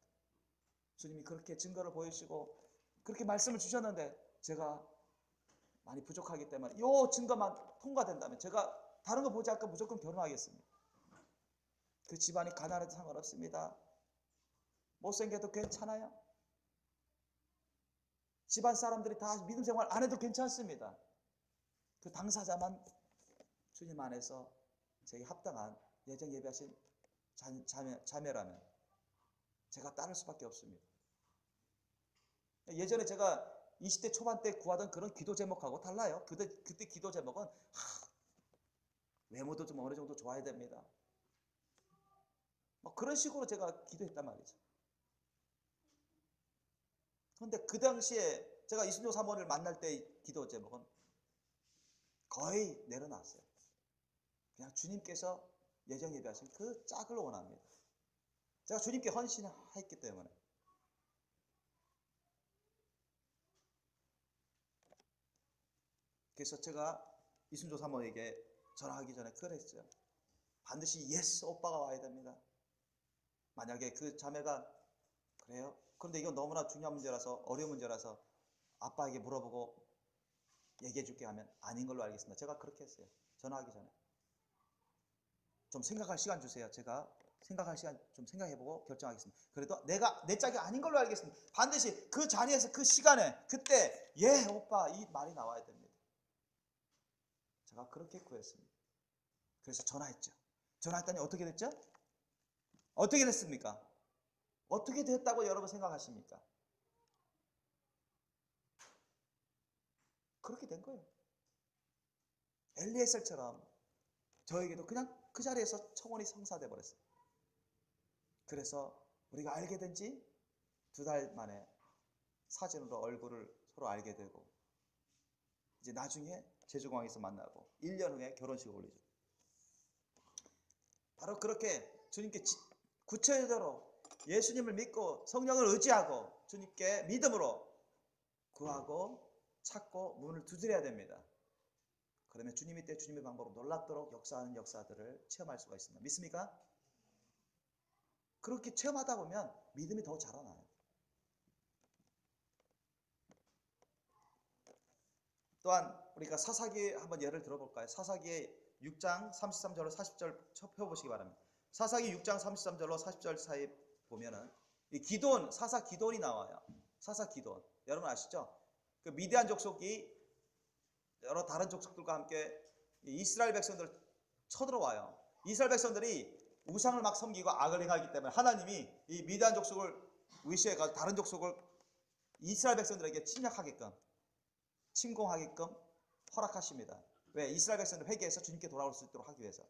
주님이 그렇게 증거를 보여주시고 그렇게 말씀을 주셨는데 제가 많이 부족하기 때문에 이 증거만 통과된다면 제가 다른 거 보지 않고 무조건 결혼하겠습니다. 그 집안이 가난해도 상관없습니다. 못생겨도 괜찮아요. 집안 사람들이 다 믿음 생활 안 해도 괜찮습니다. 그 당사자만 주님 안에서 제게 합당한 예정 예비하신 자매라면 제가 따를 수밖에 없습니다. 예전에 제가 20대 초반 때 구하던 그런 기도 제목하고 달라요. 그때 기도 제목은 외모도 좀 어느 정도 좋아야 됩니다. 뭐 그런 식으로 제가 기도했단 말이죠. 그런데 그 당시에 제가 이순조 사모를 만날 때 기도 제목은 거의 내려놨어요. 그냥 주님께서 예정 예비하신 그 짝을 원합니다. 제가 주님께 헌신했기 때문에. 그래서 제가 이순조 사모에게 전화하기 전에 그랬어요. 반드시 예스 오빠가 와야 됩니다. 만약에 그 자매가 그래요? 그런데 이건 너무나 중요한 문제라서 어려운 문제라서 아빠에게 물어보고 얘기해 줄게 하면 아닌 걸로 알겠습니다. 제가 그렇게 했어요. 전화하기 전에. 좀 생각할 시간 주세요. 제가 생각할 시간 좀 생각해보고 결정하겠습니다. 그래도 내 짝이 아닌 걸로 알겠습니다. 반드시 그 자리에서 그 시간에 그때 예 오빠 이 말이 나와야 됩니다. 제가 그렇게 구했습니다. 그래서 전화했죠. 전화했더니 어떻게 됐죠? 어떻게 됐습니까? 어떻게 됐다고 여러분 생각하십니까? 그렇게 된 거예요. 엘리에셀처럼 저에게도 그냥 그 자리에서 청혼이 성사돼 버렸어요. 그래서 우리가 알게 된 지 2달 만에 사진으로 얼굴을 서로 알게 되고 이제 나중에 제주공항에서 만나고 1년 후에 결혼식을 올리죠. 바로 그렇게 주님께 구체적으로 예수님을 믿고 성령을 의지하고 주님께 믿음으로 구하고 찾고 문을 두드려야 됩니다. 그러면 주님이 때 주님의 방법으로 놀랍도록 역사하는 역사들을 체험할 수가 있습니다. 믿습니까? 그렇게 체험하다 보면 믿음이 더 자라나요. 또한 우리가 사사기 한번 예를 들어볼까요? 사사기의 6장 33절로 40절 펴보시기 바랍니다. 사사기 6장 33절로 40절 사이 보면은 이 기돈, 사사 기돈이 나와요. 사사 기돈. 여러분 아시죠? 그 미디안 족속이 여러 다른 족속들과 함께 이스라엘 백성들을 쳐들어와요. 이스라엘 백성들이 우상을 막 섬기고 악을 행하기 때문에 하나님이 이 미디안 족속을 위시해가지고 다른 족속을 이스라엘 백성들에게 침략하게끔 침공하게끔 허락하십니다. 왜? 이스라엘 백성들 회개해서 주님께 돌아올 수 있도록 하기 위해서.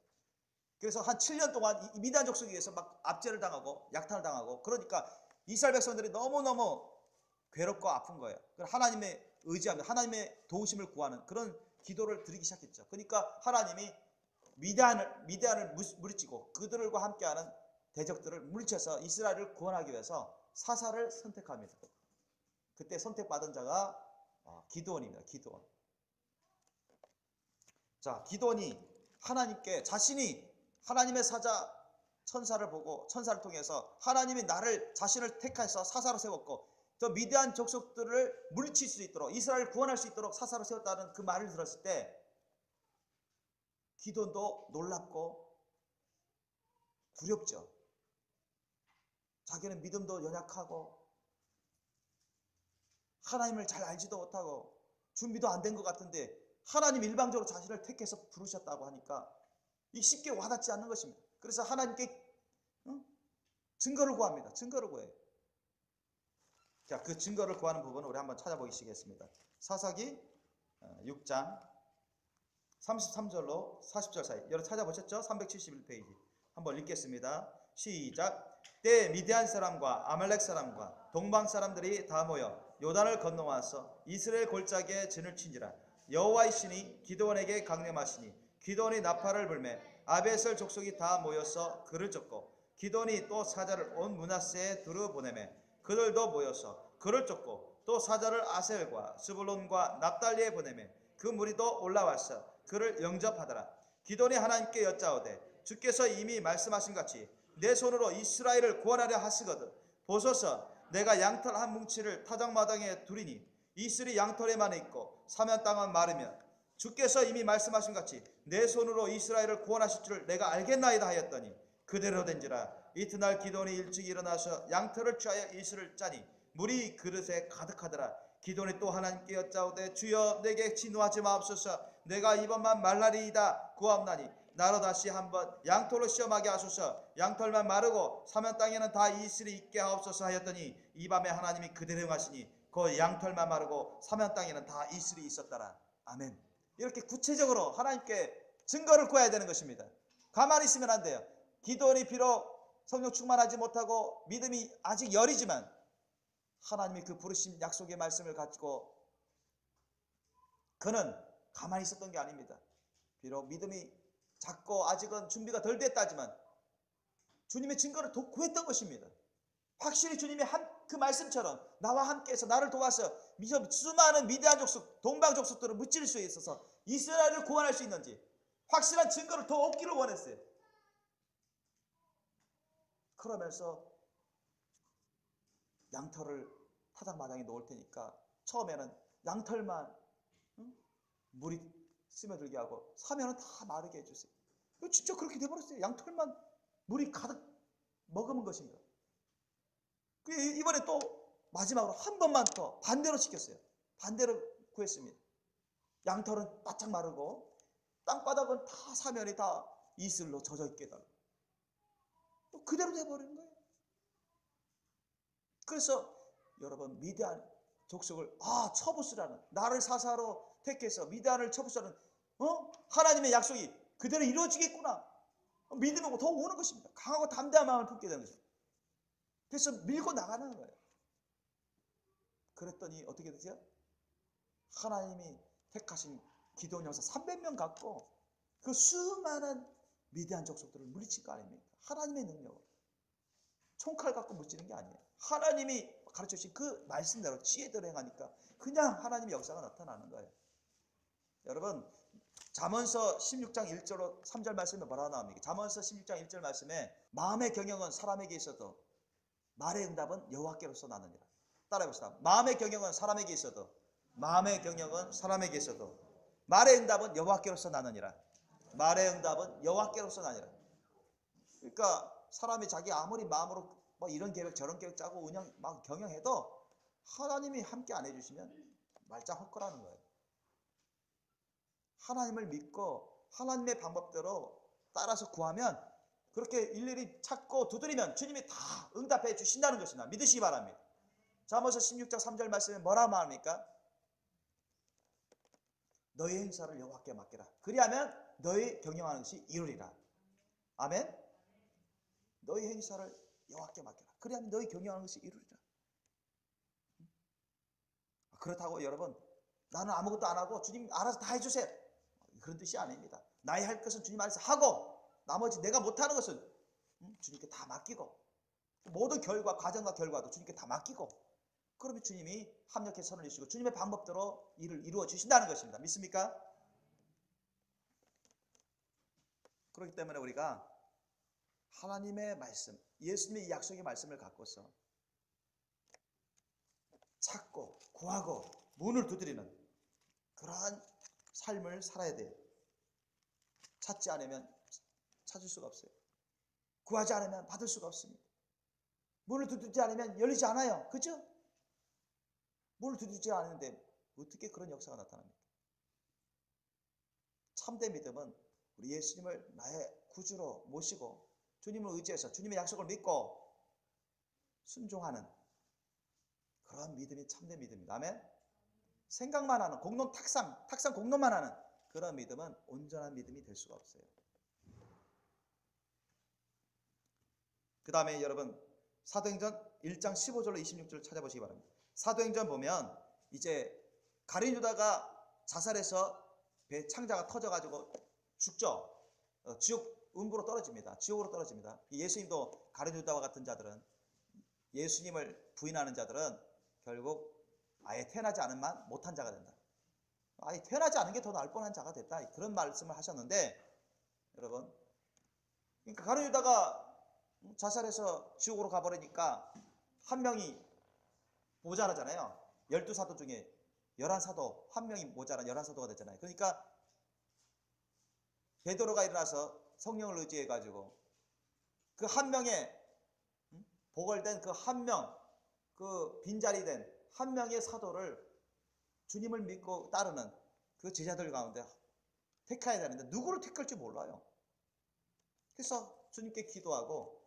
그래서 한 7년 동안 이 미디안 족속에 의해서 막 압제를 당하고 약탈을 당하고 그러니까 이스라엘 백성들이 너무너무 괴롭고 아픈 거예요. 하나님의 의지하며 하나님의 도우심을 구하는 그런 기도를 드리기 시작했죠. 그러니까 하나님이 미디안을 물리치고 그들과 함께하는 대적들을 물리쳐서 이스라엘을 구원하기 위해서 사사를 선택합니다. 그때 선택받은 자가 기드온입니다. 기드온. 자, 기드온이 하나님께 자신이 하나님의 사자 천사를 보고 천사를 통해서 하나님이 자신을 택해서 사사로 세웠고 저 미디안 족속들을 물리칠 수 있도록 이스라엘을 구원할 수 있도록 사사로 세웠다는 그 말을 들었을 때 기드온도 놀랍고 두렵죠. 자기는 믿음도 연약하고 하나님을 잘 알지도 못하고 준비도 안 된 것 같은데 하나님 일방적으로 자신을 택해서 부르셨다고 하니까 이 쉽게 와닿지 않는 것입니다. 그래서 하나님께 증거를 구합니다. 증거를 구해요. 자, 그 증거를 구하는 부분을 우리 한번 찾아보시겠습니다. 사사기 6장 33절로 40절 사이. 여러분 찾아보셨죠? 371페이지. 한번 읽겠습니다. 시작. 때에 미디안 사람과 아말렉 사람과 동방 사람들이 다 모여 요단을 건너와서 이스라엘 골짜기에 진을 친지라. 여호와의 신이 기드온에게 강림하시니 기드온이 나팔을 불매 아베셀 족속이 다 모여서 그를 쫓고 기드온이 또 사자를 온 므낫세에 두루 보내매 그들도 모여서 그를 쫓고 또 사자를 아셀과 스불론과 납달리에 보내매 그 무리도 올라와서 그를 영접하더라. 기드온이 하나님께 여짜오되 주께서 이미 말씀하신 같이 내 손으로 이스라엘을 구원하려 하시거든 보소서 내가 양털 한 뭉치를 타작마당에 두리니 이슬이 양털에만 있고 사면 땅은 마르면 주께서 이미 말씀하신 같이 내 손으로 이스라엘을 구원하실 줄 내가 알겠나이다 하였더니 그대로 된지라. 이튿날 기드온이 일찍 일어나서 양털을 취하여 이슬을 짜니 물이 그릇에 가득하더라. 기드온이 또 하나님께 여짜오되 주여 내게 진노하지 마옵소서. 내가 이번만 말라리이다 구하옵나니 나로 다시 한번 양털로 시험하게 하소서. 양털만 마르고 사면 땅에는 다 이슬이 있게 하옵소서 하였더니 이 밤에 하나님이 그대로 행하시니 그 양털만 마르고 사면 땅에는 다 이슬이 있었더라. 아멘. 이렇게 구체적으로 하나님께 증거를 구해야 되는 것입니다. 가만히 있으면 안 돼요. 기도원이 비록 성령 충만하지 못하고 믿음이 아직 여리지만 하나님이 그 부르심 약속의 말씀을 가지고 그는 가만히 있었던 게 아닙니다. 비록 믿음이 작고 아직은 준비가 덜 됐다지만 주님의 증거를 구했던 것입니다. 확실히 주님의 그 말씀처럼 나와 함께해서 나를 도와서 수많은 미디안 족속, 동방 족속들을 무찌를 수 있어서 이스라엘을 구원할 수 있는지 확실한 증거를 더 얻기를 원했어요. 그러면서 양털을 타작마당에 놓을 테니까 처음에는 양털만 물이 스며들게 하고 사면은 다 마르게 해주세요. 진짜 그렇게 돼버렸어요. 양털만 물이 가득 머금은 것입니다. 이번에 또 마지막으로 한 번만 더 반대로 시켰어요. 반대로 구했습니다. 양털은 바짝 마르고 땅바닥은 다 사면이 다 이슬로 젖어 있게 해달라고. 또 그대로 돼버리는 거예요. 그래서 여러분 미디안 족속을 처부수라는, 나를 사사로 택해서 미디안을 처부수라는 하나님의 약속이 그대로 이루어지겠구나 믿음이 더 오는 것입니다. 강하고 담대한 마음을 품게 되는 것입니다. 그래서 밀고 나가는 거예요. 그랬더니 어떻게 되죠? 하나님이 택하신 기드온 형사 300명 갖고 그 수많은 미디안 족속들을 물리칠 거 아닙니까? 하나님의 능력으로. 총칼 갖고 물리치는 게 아니에요. 하나님이 가르쳐주신 그 말씀대로 지혜대로 행하니까 그냥 하나님의 역사가 나타나는 거예요. 여러분 잠언서 16장 1절 3절 말씀에 뭐라고 나옵니까? 잠언서 16장 1절 말씀에 마음의 경영은 사람에게 있어도 말의 응답은 여호와께로서 나느니라. 따라해봅시다. 마음의 경영은 사람에게 있어도 말의 응답은 여호와께로서 나느니라. 말의 응답은 여호와께로서 나느니라. 그러니까 사람이 자기 아무리 마음으로 뭐 이런 계획 저런 계획 짜고 막 경영해도 하나님이 함께 안 해주시면 말짱 헛거라는 거예요. 하나님을 믿고 하나님의 방법대로 따라서 구하면, 그렇게 일일이 찾고 두드리면 주님이 다 응답해 주신다는 것입니다. 믿으시기 바랍니다. 잠언서 16장 3절 말씀에 뭐라 말합니까? 너희 행사를 여호와께 맡기라. 그리하면 너희 경영하는 것이 이루리라. 아멘. 너희 행사를 여호와께 맡기라. 그리하면 너희 경영하는 것이 이루리라. 그렇다고 여러분 나는 아무것도 안 하고 주님 알아서 다 해주세요, 그런 뜻이 아닙니다. 나의 할 것은 주님 안에서 하고 나머지 내가 못하는 것은 주님께 다 맡기고, 모든 과정과 결과도 주님께 다 맡기고, 그러면 주님이 합력해 선을 이루시고 주님의 방법대로 일을 이루어 주신다는 것입니다. 믿습니까? 그렇기 때문에 우리가 하나님의 말씀, 예수님의 약속의 말씀을 갖고서 찾고 구하고 문을 두드리는 그러한 삶을 살아야 돼요. 찾지 않으면 찾을 수가 없어요. 구하지 않으면 받을 수가 없습니다. 문을 두드리지 않으면 열리지 않아요. 그죠? 문을 두드리지 않는데 어떻게 그런 역사가 나타납니까? 참된 믿음은 우리 예수님을 나의 구주로 모시고 주님을 의지해서 주님의 약속을 믿고 순종하는 그런 믿음이 참된 믿음입니다. 아멘. 생각만 하는 탁상 공론만 하는 그런 믿음은 온전한 믿음이 될 수가 없어요. 그 다음에 여러분 사도행전 1장 15절로 26절 찾아보시기 바랍니다. 사도행전 보면 이제 가룟 유다가 자살해서 배 창자가 터져가지고 죽죠. 지옥 음부로 떨어집니다. 지옥으로 떨어집니다. 예수님도 가룟 유다와 같은 자들은, 예수님을 부인하는 자들은 결국 아예 태어나지 않은 만 못한 자가 된다. 아예 태어나지 않은 게 더 나을 뻔한 자가 됐다. 그런 말씀을 하셨는데, 여러분 그러니까 가룟 유다가 자살해서 지옥으로 가버리니까 한 명이 모자라잖아요. 12사도 중에 11사도, 한 명이 모자란 11사도가 됐잖아요. 그러니까 베드로가 일어나서 성령을 의지해가지고 그 한 명의 보궐된 그 한 명, 그 빈자리 된 한 명의 사도를 주님을 믿고 따르는 그 제자들 가운데 택해야 되는데 누구를 택할지 몰라요. 그래서 주님께 기도하고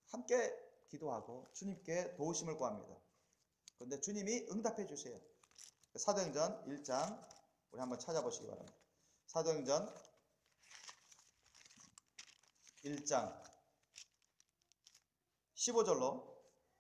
함께 기도하고 주님께 도우심을 구합니다. 그런데 주님이 응답해 주세요. 사도행전 1장 우리 한번 찾아보시기 바랍니다. 사도행전 1장 15절로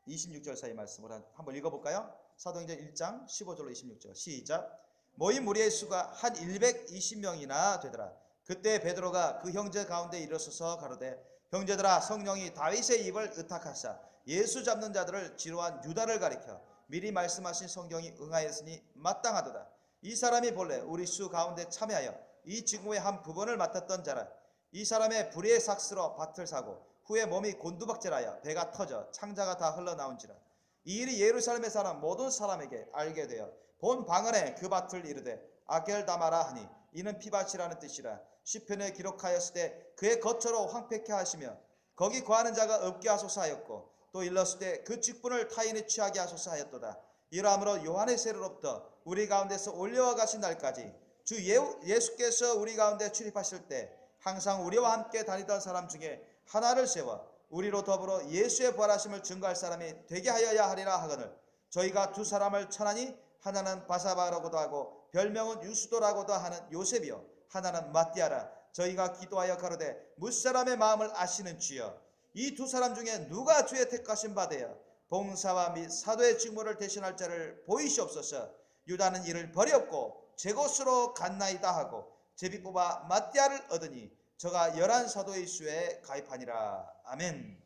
26절 사이 말씀을 한번 읽어볼까요? 사도행전 1장 15절로 26절 시작. 모인 무리의 수가 한 120명이나 되더라. 그때 베드로가 그 형제 가운데 일어서서 가로되 형제들아 성령이 다윗의 입을 의탁하사 예수 잡는 자들을 지로한 유다를 가리켜 미리 말씀하신 성경이 응하였으니 마땅하도다. 이 사람이 본래 우리 수 가운데 참여하여 이 직무의 한 부분을 맡았던 자라. 이 사람의 불의의 삭스로 밭을 사고 후에 몸이 곤두박질하여 배가 터져 창자가 다 흘러나온지라. 이 일이 예루살렘에 사는 모든 사람에게 알게 되어 본 방언에 그 밭을 이르되 아겔다마라 하니 이는 피밭이라는 뜻이라. 시편에 기록하였을 때 그의 거처로 황폐케 하시며 거기 거하는 자가 없게 하소서 하였고 또 일렀을 때 그 직분을 타인이 취하게 하소서 하였도다. 이러함으로 요한의 세례로부터 우리 가운데서 올려와 가신 날까지 주 예수께서 우리 가운데 출입하실 때 항상 우리와 함께 다니던 사람 중에 하나를 세워 우리로 더불어 예수의 부활하심을 증거할 사람이 되게 하여야 하리라 하거늘 저희가 두 사람을 천하니 하나는 바사바라고도 하고 별명은 유수도라고도 하는 요셉이요 하나는 마띠아라. 저희가 기도하여 가로되 무사람의 마음을 아시는 주여 이 두 사람 중에 누가 주의 택하신 바 되어 봉사와 및 사도의 직무를 대신할 자를 보이시옵소서. 유다는 이를 버렸고 제 곳으로 갔나이다 하고 제비 뽑아 마띠아를 얻으니 저가 11 사도의 수에 가입하니라. 아멘.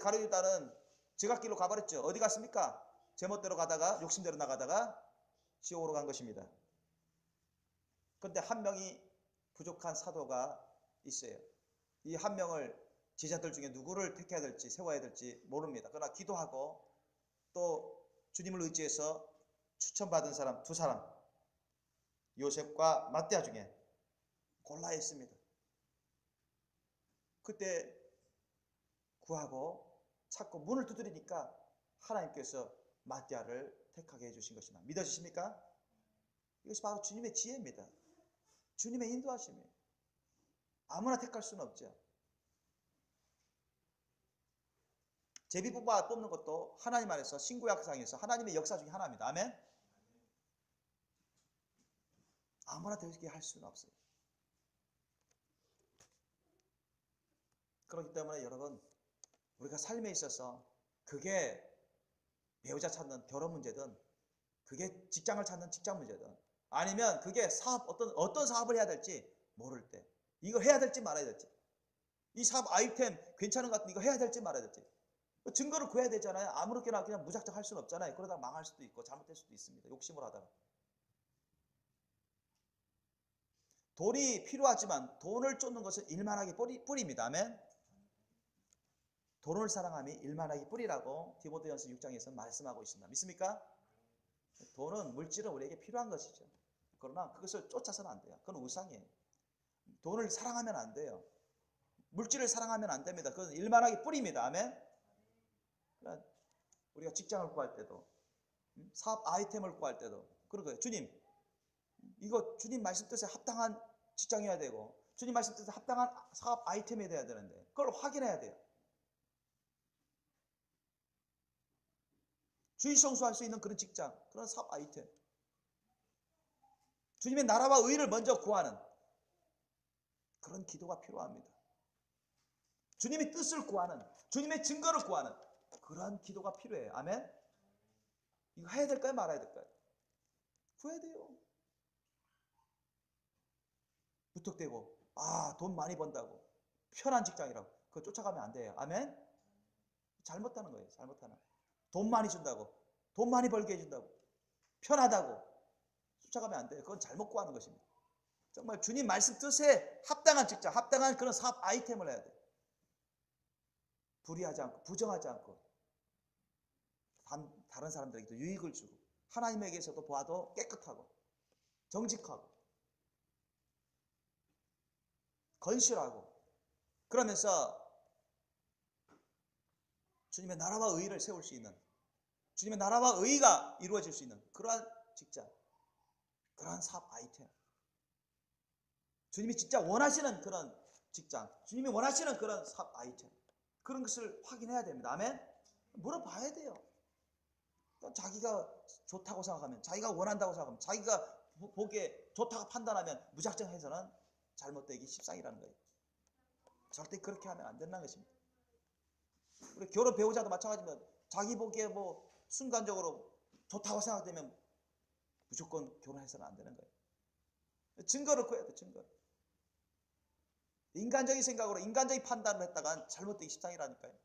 가룟 유다는 제각길로 가버렸죠. 어디 갔습니까? 제멋대로 가다가 욕심대로 나가다가 지옥으로 간 것입니다. 그런데 한 명이 부족한 사도가 있어요. 이 한 명을 제자들 중에 누구를 택해야 될지 세워야 될지 모릅니다. 그러나 기도하고 또 주님을 의지해서 추천받은 사람 두 사람 요셉과 마띠아 중에 골라야 했습니다. 그때 구하고 찾고 문을 두드리니까 하나님께서 마띠아를 택하게 해주신 것이나 믿어지십니까? 이것이 바로 주님의 지혜입니다. 주님의 인도하심이에요. 아무나 택할 수는 없죠. 제비 뽑아 뽑는 것도 하나님 안에서 신구약상에서 하나님의 역사 중에 하나입니다. 아멘? 아무나 되게 할 수는 없어요. 그렇기 때문에 여러분 우리가 삶에 있어서 그게 배우자 찾는 결혼 문제든 그게 직장을 찾는 직장 문제든 아니면 그게 사업 어떤 사업을 해야 될지 모를 때 이거 해야 될지 말아야 될지 이 사업 아이템 괜찮은 것 같은데 이거 해야 될지 말아야 될지 증거를 구해야 되잖아요. 아무렇게나 그냥 무작정 할 수는 없잖아요. 그러다가 망할 수도 있고 잘못될 수도 있습니다. 욕심을 하다가 돈이 필요하지만 돈을 쫓는 것은 일만하기 뿌리입니다. 아멘. 돈을 사랑함이 일만하기 뿌리라고 디모데전서 6장에서 말씀하고 있습니다. 믿습니까? 돈은 물질은 우리에게 필요한 것이죠. 그러나 그것을 쫓아서는 안 돼요. 그건 우상이에요. 돈을 사랑하면 안 돼요. 물질을 사랑하면 안 됩니다. 그건 일만하기 뿌리입니다. 아멘. 그러니까 우리가 직장을 구할 때도 사업 아이템을 구할 때도 그런 거예요. 주님 이거 주님 말씀 뜻에 합당한 직장이어야 되고 주님 말씀 뜻에 합당한 사업 아이템이 돼야 되는데 그걸 확인해야 돼요. 주의 성수할 수 있는 그런 직장, 그런 사업 아이템. 주님의 나라와 의를 먼저 구하는 그런 기도가 필요합니다. 주님의 뜻을 구하는, 주님의 증거를 구하는 그러한 기도가 필요해요. 아멘? 이거 해야 될까요? 말아야 될까요? 구해야 돼요. 무턱대고 돈 많이 번다고 편한 직장이라고 그거 쫓아가면 안 돼요. 아멘? 잘못하는 거예요. 잘못하는. 돈 많이 준다고 돈 많이 벌게 해준다고 편하다고 쫓아가면 안 돼요. 그건 잘못 구하는 것입니다. 정말 주님 말씀 뜻에 합당한 직장, 합당한 그런 사업 아이템을 해야 돼요. 불의하지 않고 부정하지 않고 다른 사람들에게도 유익을 주고 하나님에게서도 보아도 깨끗하고 정직하고 건실하고 그러면서 주님의 나라와 의를 세울 수 있는 주님의 나라와 의가 이루어질 수 있는 그러한 직장, 그러한 사업 아이템 주님이 진짜 원하시는 그런 직장, 주님이 원하시는 그런 사업 아이템, 그런 것을 확인해야 됩니다. 아멘? 물어봐야 돼요. 자기가 좋다고 생각하면, 자기가 원한다고 생각하면, 자기가 보기에 좋다고 판단하면 무작정 해서는 잘못되기 십상이라는 거예요. 절대 그렇게 하면 안 된다는 것입니다. 우리 결혼 배우자도 마찬가지입니다. 자기 보기에 뭐 순간적으로 좋다고 생각되면 무조건 결혼해서는 안 되는 거예요. 증거를 구해야 돼, 증거. 인간적인 생각으로 인간적인 판단을 했다가 잘못되기 십상이라니까요.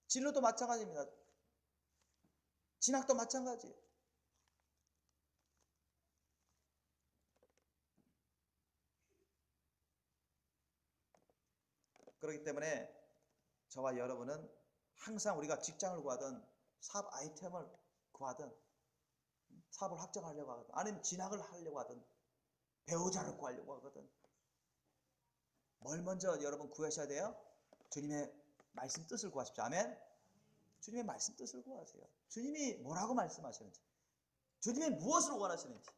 진로도 마찬가지입니다. 진학도 마찬가지예요. 그렇기 때문에 저와 여러분은 항상 우리가 직장을 구하든 사업 아이템을 구하든 사업을 확정하려고 하거든, 아니면 진학을 하려고 하든 배우자를 구하려고 하거든, 뭘 먼저 여러분 구하셔야 돼요? 주님의 말씀 뜻을 구하십시오. 아멘. 주님의 말씀 뜻을 구하세요. 주님이 뭐라고 말씀하시는지, 주님이 무엇을 원하시는지,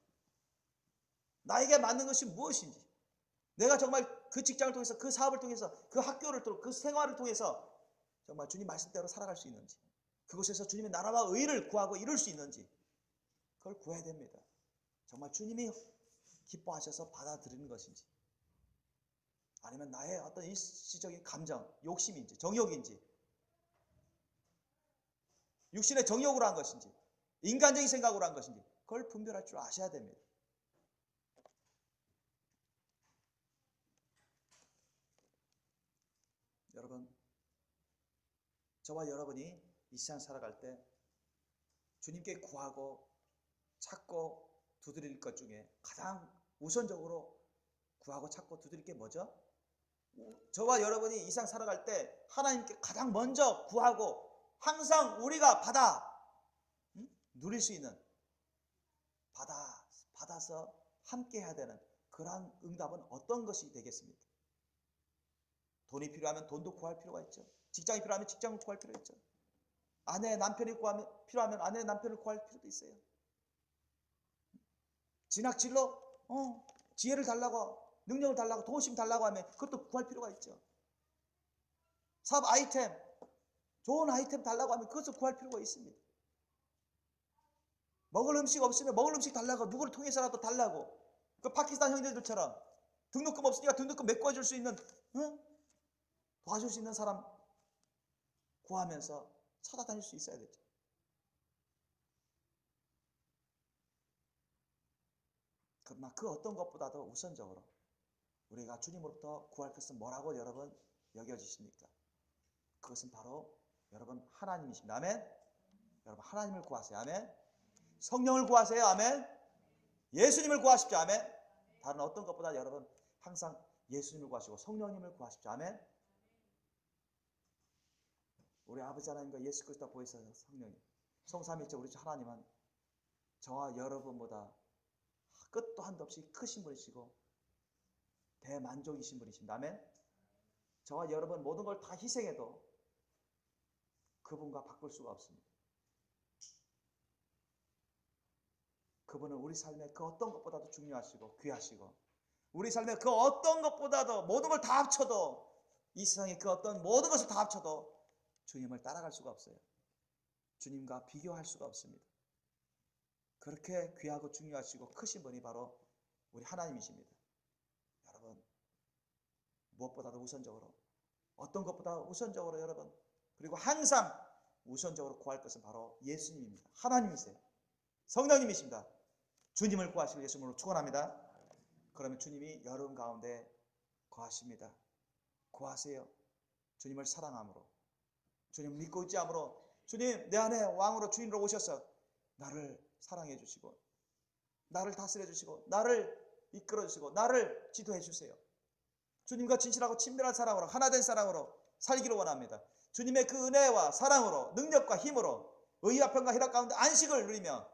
나에게 맞는 것이 무엇인지, 내가 정말 그 직장을 통해서, 그 사업을 통해서, 그 학교를 통해서, 그 생활을 통해서 정말 주님 말씀대로 살아갈 수 있는지, 그곳에서 주님의 나라와 의를 구하고 이룰 수 있는지, 그걸 구해야 됩니다. 정말 주님이 기뻐하셔서 받아들이는 것인지, 아니면 나의 어떤 일시적인 감정, 욕심인지, 정욕인지, 육신의 정욕으로 한 것인지, 인간적인 생각으로 한 것인지, 그걸 분별할 줄 아셔야 됩니다. 여러분, 저와 여러분이 이 세상 살아갈 때 주님께 구하고 찾고 두드릴 것 중에 가장 우선적으로 구하고 찾고 두드릴 게 뭐죠? 저와 여러분이 이 세상 살아갈 때 하나님께 가장 먼저 구하고 항상 우리가 누릴 수 있는, 받아서 함께 해야 되는 그러한 응답은 어떤 것이 되겠습니까? 돈이 필요하면 돈도 구할 필요가 있죠. 직장이 필요하면 직장을 구할 필요가 있죠. 아내, 남편이 필요하면 아내, 남편을 구할 필요도 있어요. 진학진로, 지혜를 달라고, 능력을 달라고, 도우심 달라고 하면 그것도 구할 필요가 있죠. 사업 아이템, 좋은 아이템 달라고 하면 그것을 구할 필요가 있습니다. 먹을 음식 없으면 먹을 음식 달라고, 누구를 통해서라도 달라고, 그 파키스탄 형제들처럼 등록금 없으니까 등록금 메꿔줄 수 있는, 도와줄 수 있는 사람 구하면서 찾아다닐 수 있어야 되죠. 그러나 그 어떤 것보다도 우선적으로 우리가 주님으로부터 구할 것은 뭐라고 여러분 여겨지십니까? 그것은 바로 여러분 하나님이십니다. 아멘. 여러분 하나님을 구하세요. 아멘. 성령을 구하세요. 아멘. 예수님을 구하십시오. 아멘. 다른 어떤 것보다 여러분 항상 예수님을 구하시고 성령님을 구하십시오. 아멘. 우리 아버지 하나님과 예수 그리스도 보이사 성령님, 성삼위일체 우리 하나님은 저와 여러분보다 끝도 한도 없이 크신 분이시고 대만족이신 분이십니다. 아멘. 저와 여러분 모든 걸 다 희생해도 그분과 바꿀 수가 없습니다. 그분은 우리 삶의 그 어떤 것보다도 중요하시고 귀하시고, 우리 삶의 그 어떤 것보다도 모든 걸 다 합쳐도, 이 세상의 그 어떤 모든 것을 다 합쳐도 주님을 따라갈 수가 없어요. 주님과 비교할 수가 없습니다. 그렇게 귀하고 중요하시고 크신 분이 바로 우리 하나님이십니다. 여러분, 무엇보다도 우선적으로, 어떤 것보다 우선적으로 여러분, 그리고 항상 우선적으로 구할 것은 바로 예수님입니다. 하나님이세요. 성령님이십니다. 주님을 구하시길 예수님으로 축원합니다. 그러면 주님이 여러분 가운데 거하십니다. 구하세요. 주님을 사랑함으로, 주님 믿고 있지 않으므로, 주님 내 안에 왕으로 주인으로 오셔서 나를 사랑해 주시고, 나를 다스려 주시고, 나를 이끌어 주시고, 나를 지도해 주세요. 주님과 진실하고 친밀한 사랑으로, 하나된 사랑으로 살기를 원합니다. 주님의 그 은혜와 사랑으로, 능력과 힘으로 의와 평강 희락 가운데 안식을 누리며,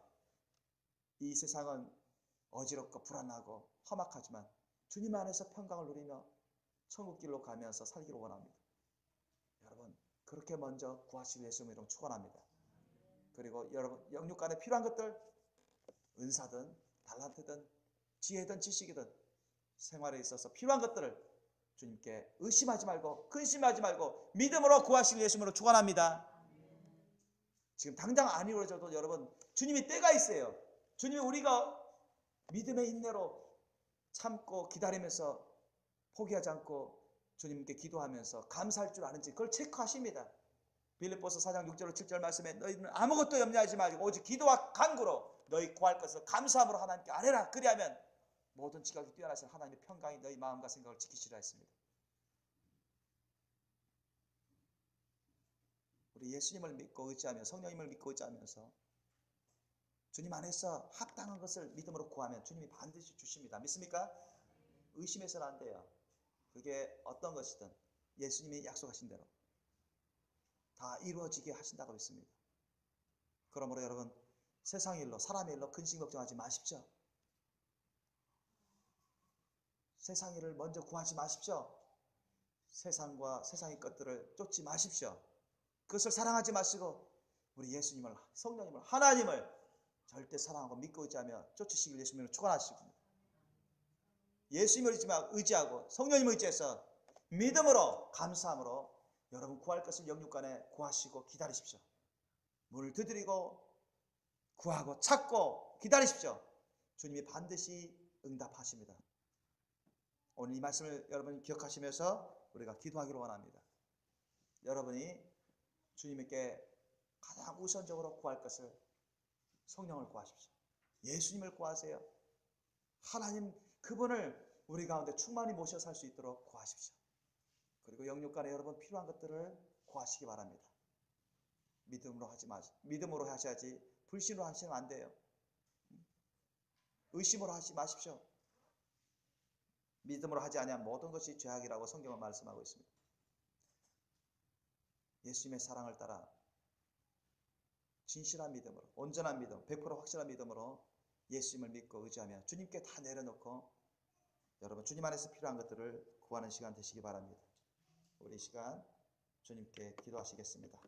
이 세상은 어지럽고 불안하고 험악하지만 주님 안에서 평강을 누리며 천국길로 가면서 살기를 원합니다. 여러분, 그렇게 먼저 구하시길 예수님의 이름으로 축원합니다. 그리고 여러분 영육간에 필요한 것들, 은사든 달란트든 지혜든 지식이든 생활에 있어서 필요한 것들을 주님께 의심하지 말고 근심하지 말고 믿음으로 구하실 예수님으로 축원합니다. 지금 당장 안 이루어져도 여러분 주님이 때가 있어요. 주님이 우리가 믿음의 인내로 참고 기다리면서 포기하지 않고 주님께 기도하면서 감사할 줄 아는지 그걸 체크하십니다. 빌립보서 4장 6절 7절 말씀에 너희는 아무것도 염려하지 말고 오직 기도와 간구로 너희 구할 것을 감사함으로 하나님께 아뢰라. 그리하면 모든 지각이 뛰어나신 하나님의 평강이 너희 마음과 생각을 지키시라 했습니다. 우리 예수님을 믿고 의지하며 성령님을 믿고 의지하면서 주님 안에서 합당한 것을 믿음으로 구하면 주님이 반드시 주십니다. 믿습니까? 의심해서는 안 돼요. 그게 어떤 것이든 예수님이 약속하신 대로 다 이루어지게 하신다고 믿습니다. 그러므로 여러분 세상 일로 사람의 일로 근심 걱정하지 마십시오. 세상 일을 먼저 구하지 마십시오. 세상과 세상의 것들을 쫓지 마십시오. 그것을 사랑하지 마시고 우리 예수님을, 성령님을, 하나님을 절대 사랑하고 믿고 의지하며 쫓으시길 예수님을 축원하시고 예수님을 의지하고 성령님을 의지해서 믿음으로 감사함으로 여러분 구할 것을 영육간에 구하시고 기다리십시오. 문을 두드리고 구하고 찾고 기다리십시오. 주님이 반드시 응답하십니다. 오늘 이 말씀을 여러분이 기억하시면서 우리가 기도하기를 원합니다. 여러분이 주님께 가장 우선적으로 구할 것을 성령을 구하십시오. 예수님을 구하세요. 하나님 그분을 우리 가운데 충만히 모셔 살 수 있도록 구하십시오. 그리고 영육간에 여러분 필요한 것들을 구하시기 바랍니다. 믿음으로 하셔야지 불신으로 하시면 안 돼요. 의심으로 하지 마십시오. 믿음으로 하지 아니하면 모든 것이 죄악이라고 성경은 말씀하고 있습니다. 예수님의 사랑을 따라 진실한 믿음으로, 온전한 믿음, 100% 확실한 믿음으로 예수님을 믿고 의지하며 주님께 다 내려놓고 여러분 주님 안에서 필요한 것들을 구하는 시간 되시기 바랍니다. 우리 이 시간 주님께 기도하시겠습니다.